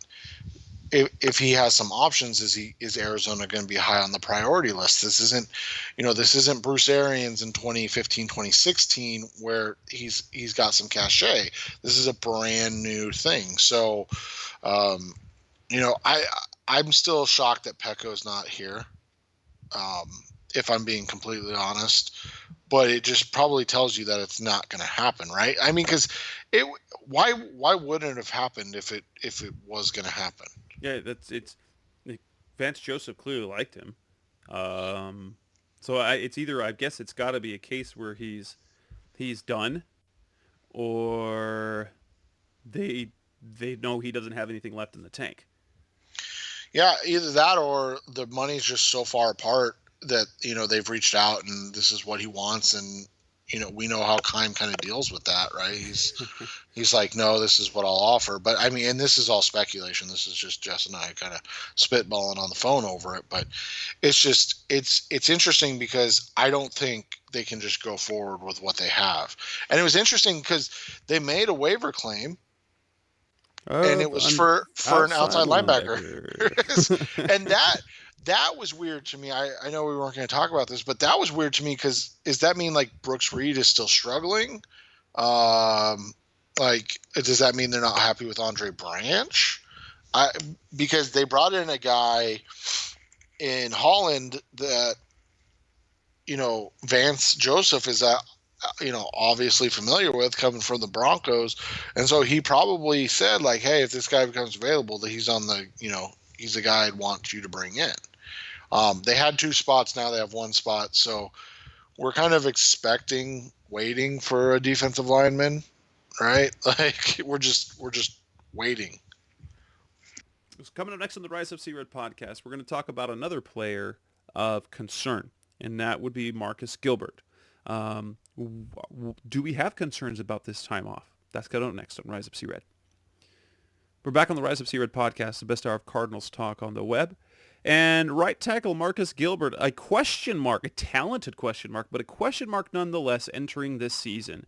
If he has some options, is Arizona going to be high on the priority list? This isn't Bruce Arians in 2015, 2016 where he's got some cachet. This is a brand new thing. So, I'm still shocked that Pecco's not here. If I'm being completely honest, but it just probably tells you that it's not going to happen, right? I mean, because why wouldn't it have happened if it was going to happen? Yeah, Vance Joseph clearly liked him. So it's either, I guess it's got to be a case where he's done, or they know he doesn't have anything left in the tank. Yeah, either that or the money's just so far apart that, they've reached out and this is what he wants, and we know how Keim kind of deals with that, right? He's like, no, this is what I'll offer. But I mean, and this is all speculation. This is just Jess and I kind of spitballing on the phone over it. But it's just, it's interesting because I don't think they can just go forward with what they have. And it was interesting because they made a waiver claim, and it was for an outside linebacker. And that was weird to me. I know we weren't going to talk about this, but that was weird to me because does that mean like Brooks Reed is still struggling? Like, does that mean they're not happy with Andre Branch? Because they brought in a guy in Holland that, Vance Joseph is obviously familiar with, coming from the Broncos. And so he probably said like, hey, if this guy becomes available, that he's on the, he's the guy I'd want you to bring in. They had 2 spots. Now they have 1 spot. So we're kind of waiting for a defensive lineman, right? Like we're just waiting. Coming up next on the Rise Up C-Red podcast, we're going to talk about another player of concern, and that would be Marcus Gilbert. Do we have concerns about this time off? That's coming up next on Rise Up C-Red. We're back on the Rise Up C-Red podcast, the best hour of Cardinals talk on the web. And right tackle Marcus Gilbert, a question mark, a talented question mark, but a question mark nonetheless entering this season.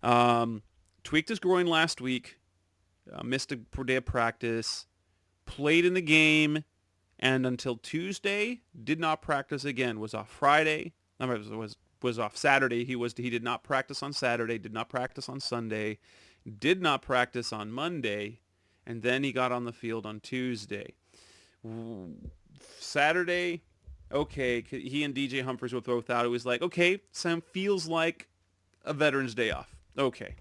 Tweaked his groin last week, missed a day of practice, played in the game, and until Tuesday did not practice again. Was off Friday. Was off Saturday. He did not practice on Saturday, did not practice on Sunday, did not practice on Monday, and then he got on the field on Tuesday. Saturday, okay, he and DJ Humphries were both out. It was like, okay, Sam feels like a Veterans Day off. Okay.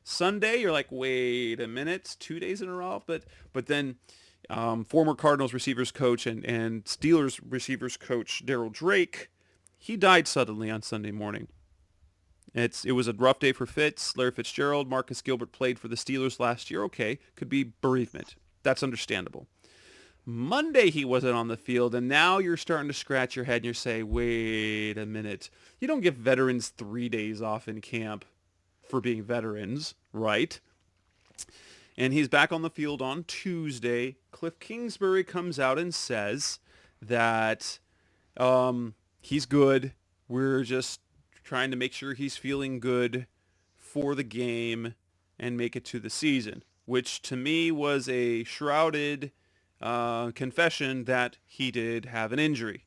Sunday, you're like, wait a minute, 2 days in a row? But then former Cardinals receivers coach and Steelers receivers coach Daryl Drake, he died suddenly on Sunday morning. It was a rough day for Larry Fitzgerald. Marcus Gilbert played for the Steelers last year. Okay, could be bereavement. That's understandable. Monday he wasn't on the field, and now you're starting to scratch your head and you're saying, wait a minute. You don't give veterans 3 days off in camp for being veterans, right? And he's back on the field on Tuesday. Cliff Kingsbury comes out and says that he's good. We're just trying to make sure he's feeling good for the game and make it to the season, which to me was a shrouded confession that he did have an injury.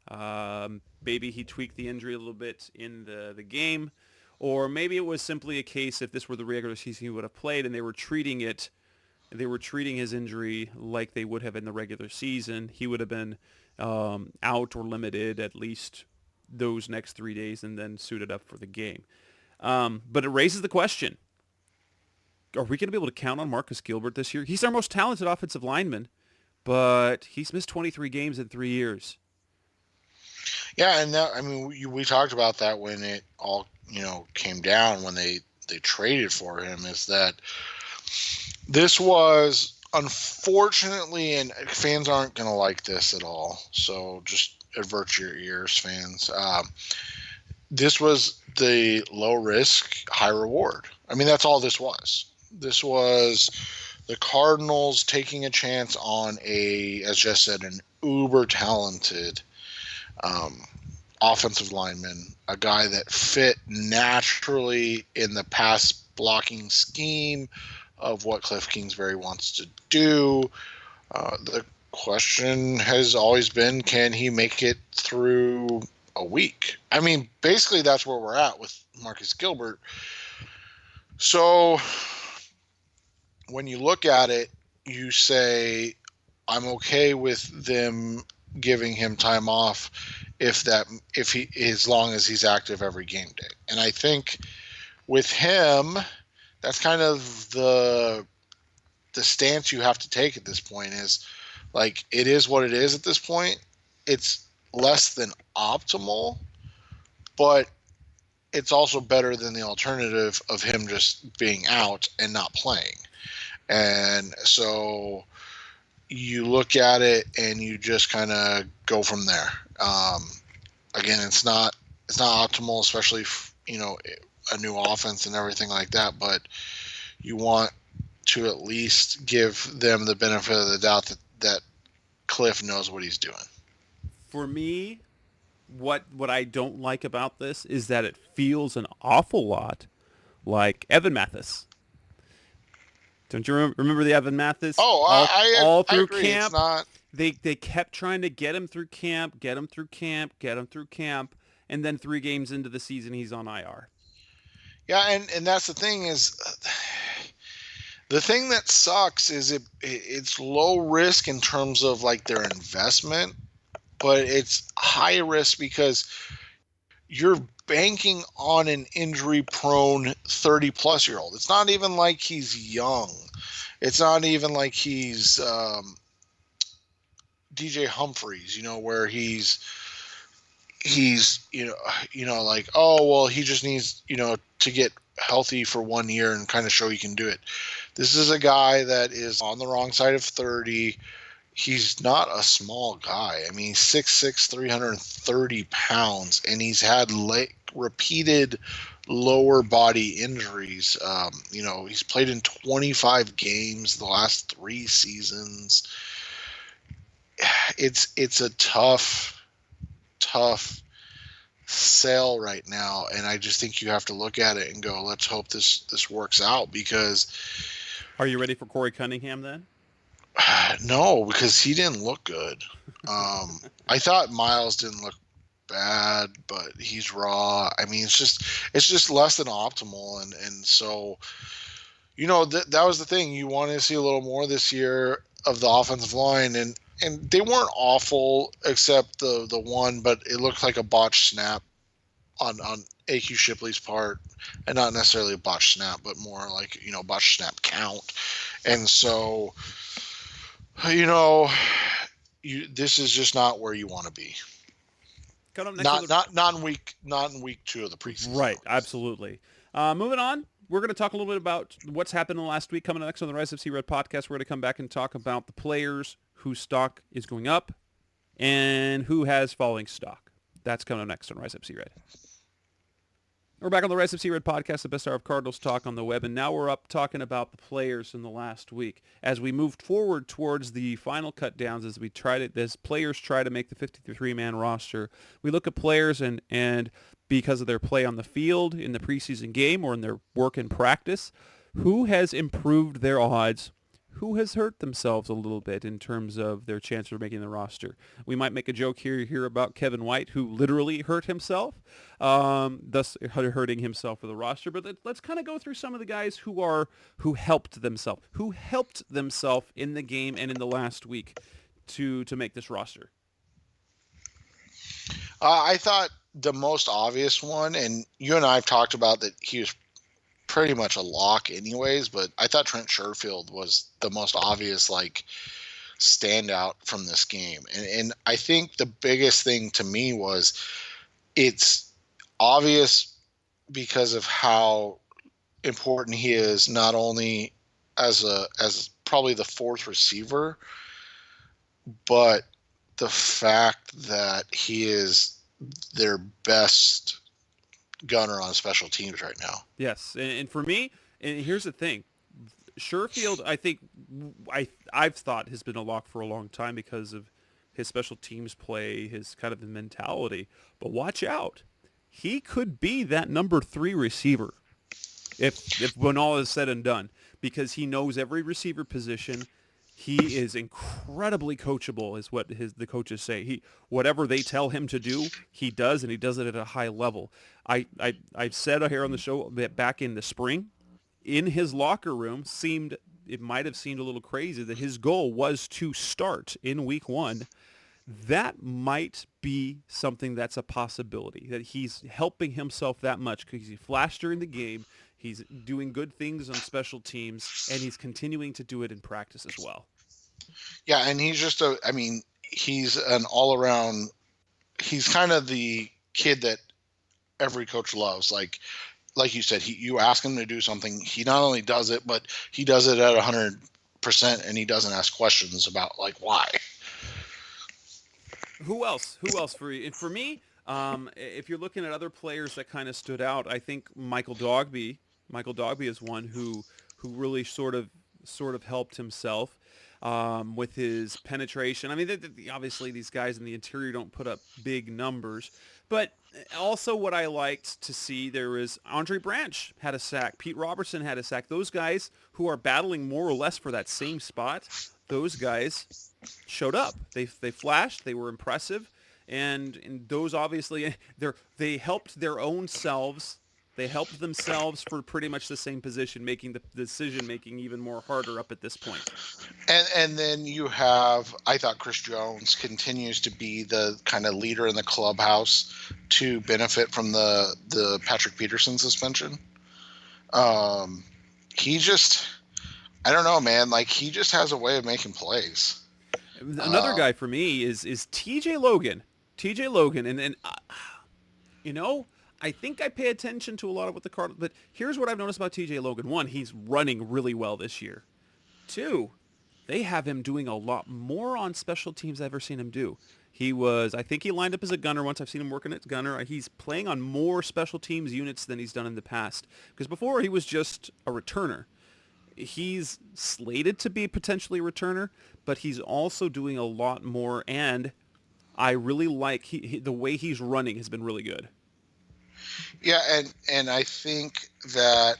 Maybe he tweaked the injury a little bit in the game, or maybe it was simply a case if this were the regular season he would have played and they were treating his injury like they would have in the regular season. He would have been out or limited at least those next 3 days and then suited up for the game. But it raises the question, are we going to be able to count on Marcus Gilbert this year? He's our most talented offensive lineman, but he's missed 23 games in 3 years. Yeah, and we talked about that when it all, came down, when they traded for him, is that this was, unfortunately, and fans aren't going to like this at all, so just avert your ears, fans. This was the low risk, high reward. I mean, that's all this was. This was the Cardinals taking a chance on as Jess said, an uber talented offensive lineman, a guy that fit naturally in the pass blocking scheme of what Cliff Kingsbury wants to do. The question has always been, can he make it through a week? I mean, basically that's where we're at with Marcus Gilbert. So when you look at it, you say, I'm okay with them giving him time off as long as he's active every game day. And I think with him, that's kind of the stance you have to take at this point. Is like, it is what it is at this point. It's less than optimal, but it's also better than the alternative of him just being out and not playing. And so you look at it and you just kind of go from there. Again, it's not optimal, especially if, a new offense and everything like that, but you want to at least give them the benefit of the doubt that Cliff knows what he's doing. For me, what I don't like about this is that it feels an awful lot like Evan Mathis. Don't you remember the Evan Mathis? Oh, all through I agree. camp. It's not... They kept trying to get him through camp, and then 3 games into the season, he's on IR. Yeah, and that's the thing is, the thing that sucks is it's low risk in terms of like their investment, but it's high risk because you're banking on an injury-prone 30-plus-year-old. It's not even like he's young. It's not even like he's DJ Humphreys, where he's like, oh, well, he just needs, to get healthy for 1 year and kind of show he can do it. This is a guy that is on the wrong side of 30. He's not a small guy. I mean, he's 6'6", 330 pounds, and he's had repeated lower body injuries. He's played in 25 games the last 3 seasons. It's a tough sell right now, and I just think you have to look at it and go, let's hope this works out. Because are you ready for Corey Cunningham then? No, because he didn't look good. I thought Miles didn't look bad, but he's raw. I mean, it's just less than optimal, and so that was the thing. You wanted to see a little more this year of the offensive line, and they weren't awful except the one, but it looked like a botched snap on AQ Shipley's part, and not necessarily a botched snap, but more like botched snap count. And so this is just not where you want to be. Not in week 2 of the preseason. Right, absolutely. Moving on, we're going to talk a little bit about what's happened in the last week. Coming up next on the Rise of C-Red podcast, we're going to come back and talk about the players whose stock is going up and who has falling stock. That's coming up next on Rise Up C-Red. We're back on the Rise of C-Red podcast, the best hour of Cardinals talk on the web, and now we're up talking about the players in the last week. As we moved forward towards the final cut downs, as players try to make the 53-man roster, we look at players and because of their play on the field in the preseason game or in their work in practice, who has improved their odds, who has hurt themselves a little bit in terms of their chance of making the roster. We might make a joke here about Kevin White, who literally hurt himself, thus hurting himself for the roster. But let's kind of go through some of the guys who helped themselves in the game and in the last week to make this roster. I thought the most obvious one, and you and I have talked about that he was pretty much a lock anyways, but I thought Trent Sherfield was the most obvious standout from this game. And I think the biggest thing to me was it's obvious because of how important he is, not only as probably the 4th receiver, but the fact that he is their best gunner on special teams right now. Yes, and for me, and here's the thing, Sherfield, I think I've thought has been a lock for a long time because of his special teams play, his kind of mentality. But watch out, he could be that number 3 receiver if when all is said and done, because he knows every receiver position. He is incredibly coachable, is what the coaches say. Whatever they tell him to do, he does, and he does it at a high level. I've said here on the show that back in the spring, in his locker room, it might have seemed a little crazy that his goal was to start in week 1. That might be something that's a possibility, that he's helping himself that much because he flashed during the game. He's doing good things on special teams, and he's continuing to do it in practice as well. Yeah, and he's just he's an all-around, he's kind of the kid that every coach loves. Like you said, you ask him to do something, he not only does it, but he does it at 100%, and he doesn't ask questions about, like, why. Who else for you? And for me, if you're looking at other players that kind of stood out, I think Michael Dogby is one who really sort of helped himself with his penetration. I mean, obviously these guys in the interior don't put up big numbers, but also what I liked to see there is Andre Branch had a sack, Pete Robertson had a sack. Those guys who are battling more or less for that same spot, those guys showed up. They flashed. They were impressive, and those obviously they helped their own selves. They helped themselves for pretty much the same position, making the decision making even more harder up at this point. And then you have, I thought Chris Jones continues to be the kind of leader in the clubhouse to benefit from the Patrick Peterson suspension. He just, I don't know, man. Like, he just has a way of making plays. Another guy for me is TJ Logan. TJ Logan, and I think I pay attention to a lot of what the Cardinals, but here's what I've noticed about TJ Logan. 1, he's running really well this year. 2, they have him doing a lot more on special teams I've ever seen him do. I think he lined up as a gunner once. I've seen him working as gunner. He's playing on more special teams units than he's done in the past, because before he was just a returner. He's slated to be potentially a returner, but he's also doing a lot more, and I really like the way he's running has been really good. Yeah, and I think that,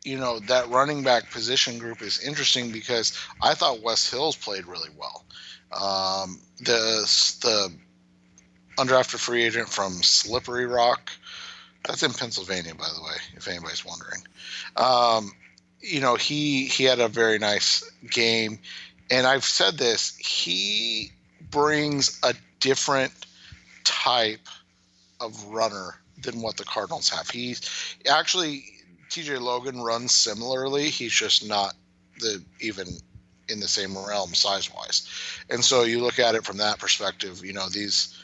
that running back position group is interesting because I thought Wes Hills played really well. The undrafted free agent from Slippery Rock, that's in Pennsylvania, by the way, if anybody's wondering. He had a very nice game, and I've said this, he brings a different type of runner than what the Cardinals have. TJ Logan runs similarly. He's just not even in the same realm size-wise. And so you look at it from that perspective, these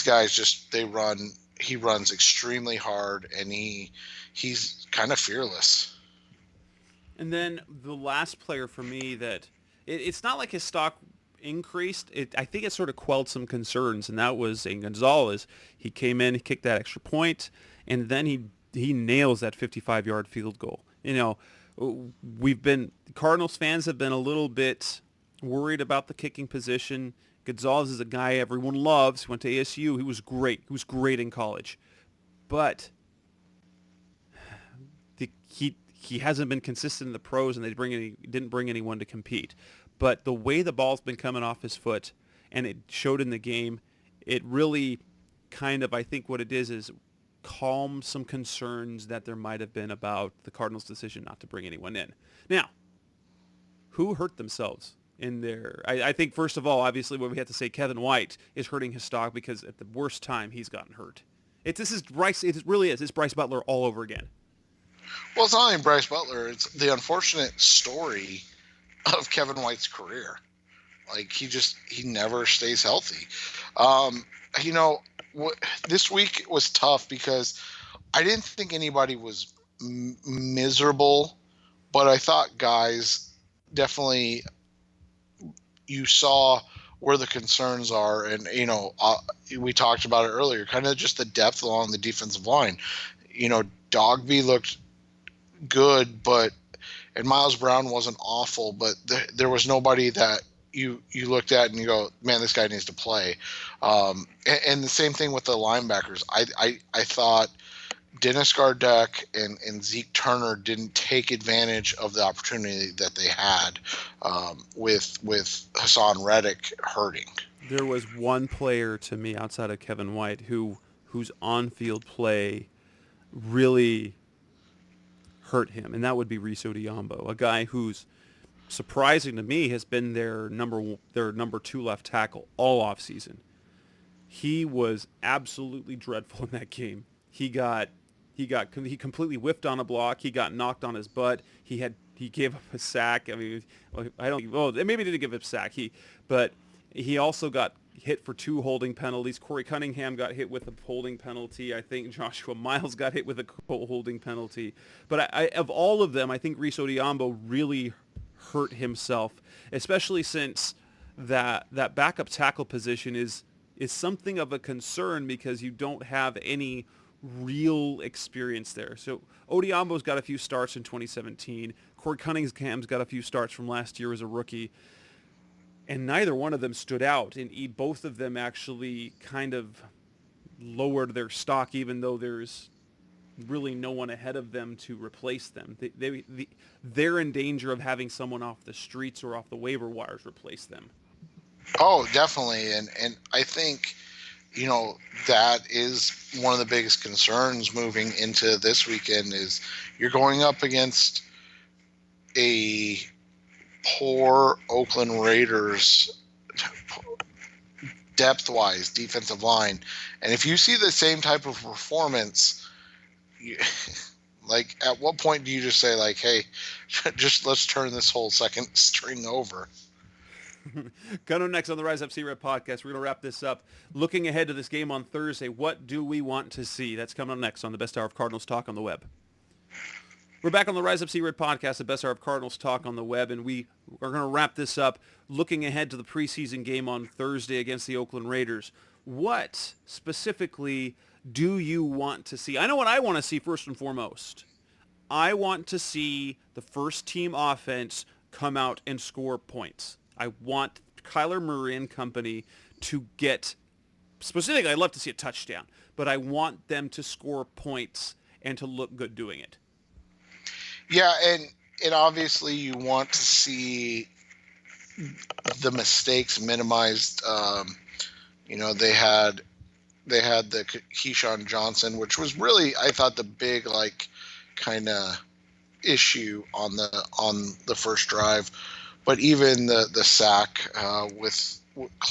guys he runs extremely hard, and he's kind of fearless. And then the last player for me that it's not like his stock increased. I think it sort of quelled some concerns, and that was Zane Gonzalez. He came in, he kicked that extra point, and then he nails that 55-yard field goal. Cardinals fans have been a little bit worried about the kicking position. Gonzalez is a guy everyone loves. He went to ASU. He was great. He was great in college. But he hasn't been consistent in the pros, and they didn't bring anyone to compete. But the way the ball's been coming off his foot, and it showed in the game, it really kind of, I think what it is calm some concerns that there might have been about the Cardinals' decision not to bring anyone in. Now, who hurt themselves in there? I think, first of all, obviously, what we have to say, Kevin White is hurting his stock because at the worst time he's gotten hurt. It really is. It's Bryce Butler all over again. Well, it's not only Bryce Butler. It's the unfortunate story of Kevin White's career. Like, he never stays healthy. This week was tough because I didn't think anybody was miserable, but I thought guys definitely you saw where the concerns are, and we talked about it earlier, kind of just the depth along the defensive line. Dogby looked good, and Miles Brown wasn't awful, but there was nobody that you looked at and you go, man, this guy needs to play. And the same thing with the linebackers. I thought Dennis Gardeck and Zeke Turner didn't take advantage of the opportunity that they had with Hassan Reddick hurting. There was one player to me outside of Kevin White whose on-field play really hurt him, and that would be Reese Odiombo, a guy who's surprising to me has been their number 2 left tackle all offseason. He was absolutely dreadful in that game. He completely whiffed on a block. He got knocked on his butt. He gave up a sack. I mean, maybe he didn't give up a sack. But he also got hit for 2 holding penalties. Corey Cunningham got hit with a holding penalty. I think Joshua Miles got hit with a holding penalty. But of all of them, I think Reese Odiombo really hurt himself, especially since that backup tackle position is something of a concern because you don't have any real experience there. So Odiombo's got a few starts in 2017. Corey Cunningham's got a few starts from last year as a rookie. And neither one of them stood out. And both of them actually kind of lowered their stock, even though there's really no one ahead of them to replace them. They're in danger of having someone off the streets or off the waiver wires replace them. Oh, definitely. And I think, that is one of the biggest concerns moving into this weekend is you're going up against a poor Oakland Raiders depth-wise defensive line. And if you see the same type of performance, at what point do you just say, hey, just let's turn this whole second string over? Coming up next on the Rise Up C-Red podcast, we're going to wrap this up. Looking ahead to this game on Thursday, what do we want to see? That's coming up next on the Best Hour of Cardinals Talk on the web. We're back on the Rise Up C-Red podcast, the Best Hour of Cardinals Talk on the web, and we are going to wrap this up looking ahead to the preseason game on Thursday against the Oakland Raiders. What specifically do you want to see? I know what I want to see first and foremost. I want to see the first team offense come out and score points. I want Kyler Murray and company to get, specifically, I'd love to see a touchdown, but I want them to score points and to look good doing it. Yeah, and obviously you want to see the mistakes minimized. They had the Keyshawn Johnson, which was really, I thought, the big kind of issue on the first drive. But even the sack with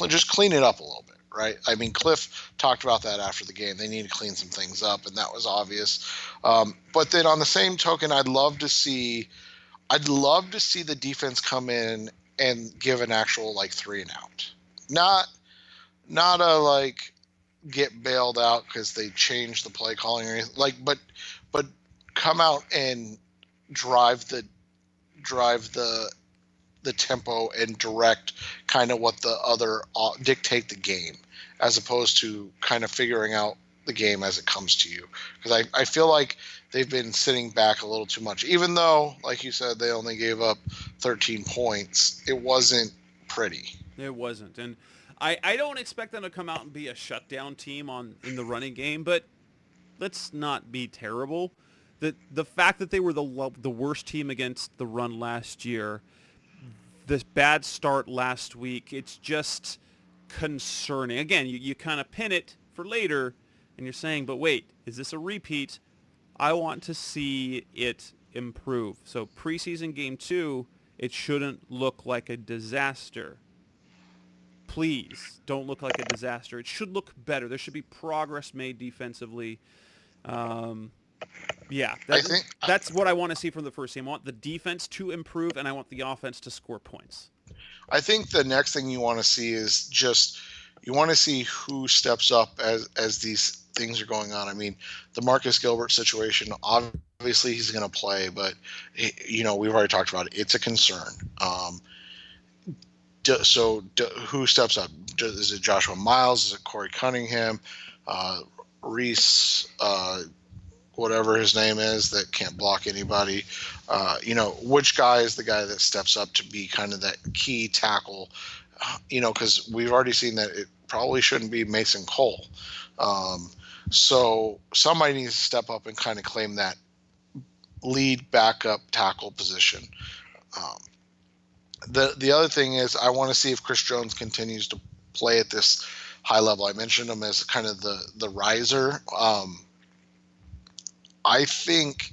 just clean it up a little bit, right? I mean, Cliff talked about that after the game. They need to clean some things up, and that was obvious. But then on the same token, I'd love to see the defense come in and give an actual 3 and out, not a get bailed out because they changed the play calling or anything. But come out and drive the tempo and direct kind of what the other dictate the game, as opposed to kind of figuring out the game as it comes to you. Because I feel like they've been sitting back a little too much, even though, like you said, they only gave up 13 points. It wasn't pretty. It wasn't. And I don't expect them to come out and be a shutdown team in the running game, but let's not be terrible. The fact that they were the worst team against the run last year, this bad start last week, it's just concerning. Again, you kind of pin it for later, and you're saying, but wait, is this a repeat? I want to see it improve. So preseason game 2, it shouldn't look like a disaster. Please don't look like a disaster. It should look better. There should be progress made defensively. That's what I want to see from the first team. I want the defense to improve, and I want the offense to score points. I think the next thing you want to see is you want to see who steps up as these things are going on. I mean, the Marcus Gilbert situation, obviously he's going to play, but we've already talked about it. It's a concern. who steps up? Is it Joshua Miles? Is it Corey Cunningham? Reese, whatever his name is, that can't block anybody. Which guy is the guy that steps up to be kind of that key tackle? Because we've already seen that it probably shouldn't be Mason Cole. So somebody needs to step up and kind of claim that lead backup tackle position. The other thing is I want to see if Chris Jones continues to play at this high level. I mentioned him as kind of the riser. I think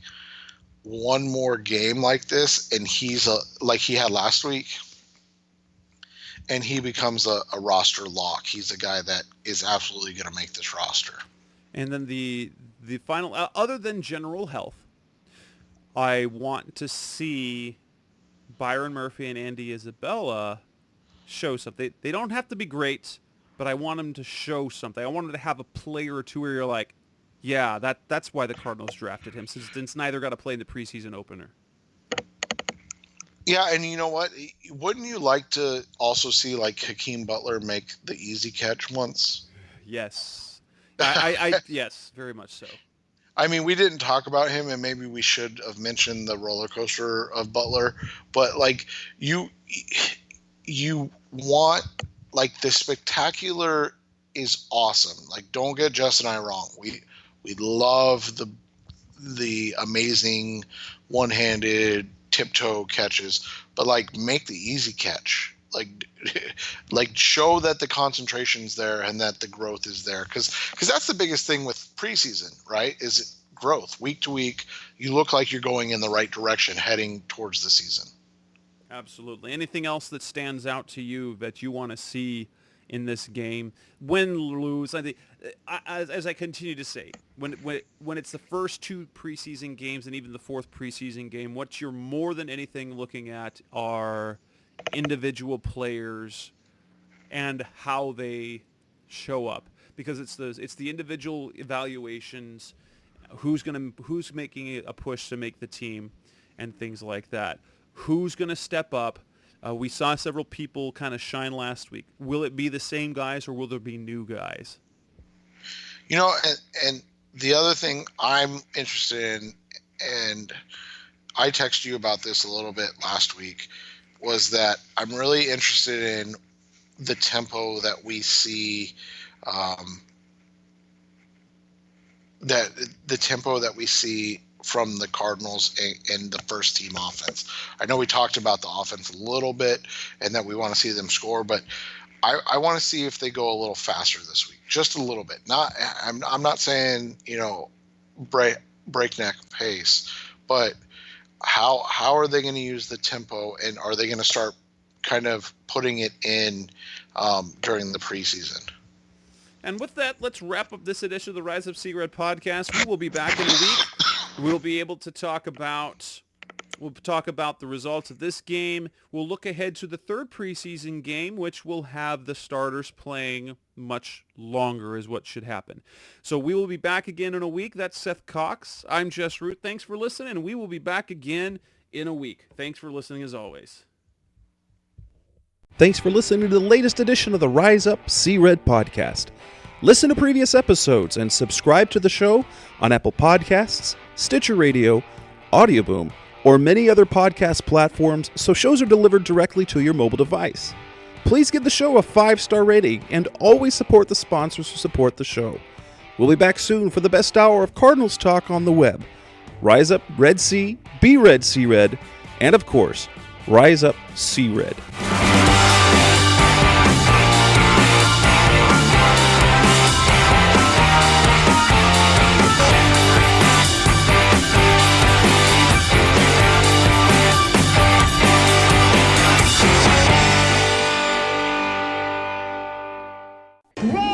one more game like this, and he's like he had last week, and he becomes a roster lock. He's a guy that is absolutely going to make this roster. And then the final, other than general health, I want to see Byron Murphy and Andy Isabella show something. They don't have to be great, but I want them to show something. I want them to have a player or two where you're like, yeah, that's why the Cardinals drafted him, since neither got to play in the preseason opener. Yeah, and you know what? Wouldn't you like to also see like Hakeem Butler make the easy catch once? Yes. I yes, very much so. I mean, we didn't talk about him, and maybe we should have mentioned the roller coaster of Butler, but like you want, like, the spectacular is awesome. Like, don't get Jess and I wrong. We love the amazing one-handed tiptoe catches, but like make the easy catch. Like show that the concentration's there and that the growth is there, because that's the biggest thing with preseason, right? Is growth. Week to week, you look like you're going in the right direction, heading towards the season. Absolutely. Anything else that stands out to you that you want to see in this game? Win, lose. I think, as I continue to say, when it's the first two preseason games and even the fourth preseason game, what you're more than anything looking at are individual players and how they show up, because it's the individual evaluations, who's making a push to make the team and things like that. Who's going to step up? We saw several people kind of shine last week. Will it be the same guys, or will there be new guys? And the other thing I'm interested in, and I texted you about this a little bit last week, was that I'm really interested in the tempo that we see, from the Cardinals and the first team offense. I know we talked about the offense a little bit and that we want to see them score, but I want to see if they go a little faster this week, just a little bit. I'm not saying, breakneck pace, but how are they going to use the tempo, and are they going to start kind of putting it in during the preseason? And with that, let's wrap up this edition of the Rise Up Sea Red podcast. We will be back in a week. We'll be able to talk about the results of this game. We'll look ahead to the third preseason game, which will have the starters playing much longer, is what should happen. So we will be back again in a week. That's Seth Cox. I'm Jess Root. Thanks for listening, and we will be back again in a week. Thanks for listening as always. Thanks for listening to the latest edition of the Rise Up Sea Red podcast. Listen to previous episodes and subscribe to the show on Apple Podcasts, Stitcher Radio, Audioboom, or many other podcast platforms, so shows are delivered directly to your mobile device. Please give the show a 5-star rating and always support the sponsors who support the show. We'll be back soon for the best hour of Cardinals talk on the web. Rise up Red Sea, be Red Sea Red, and of course, Rise Up Sea Red. Roll!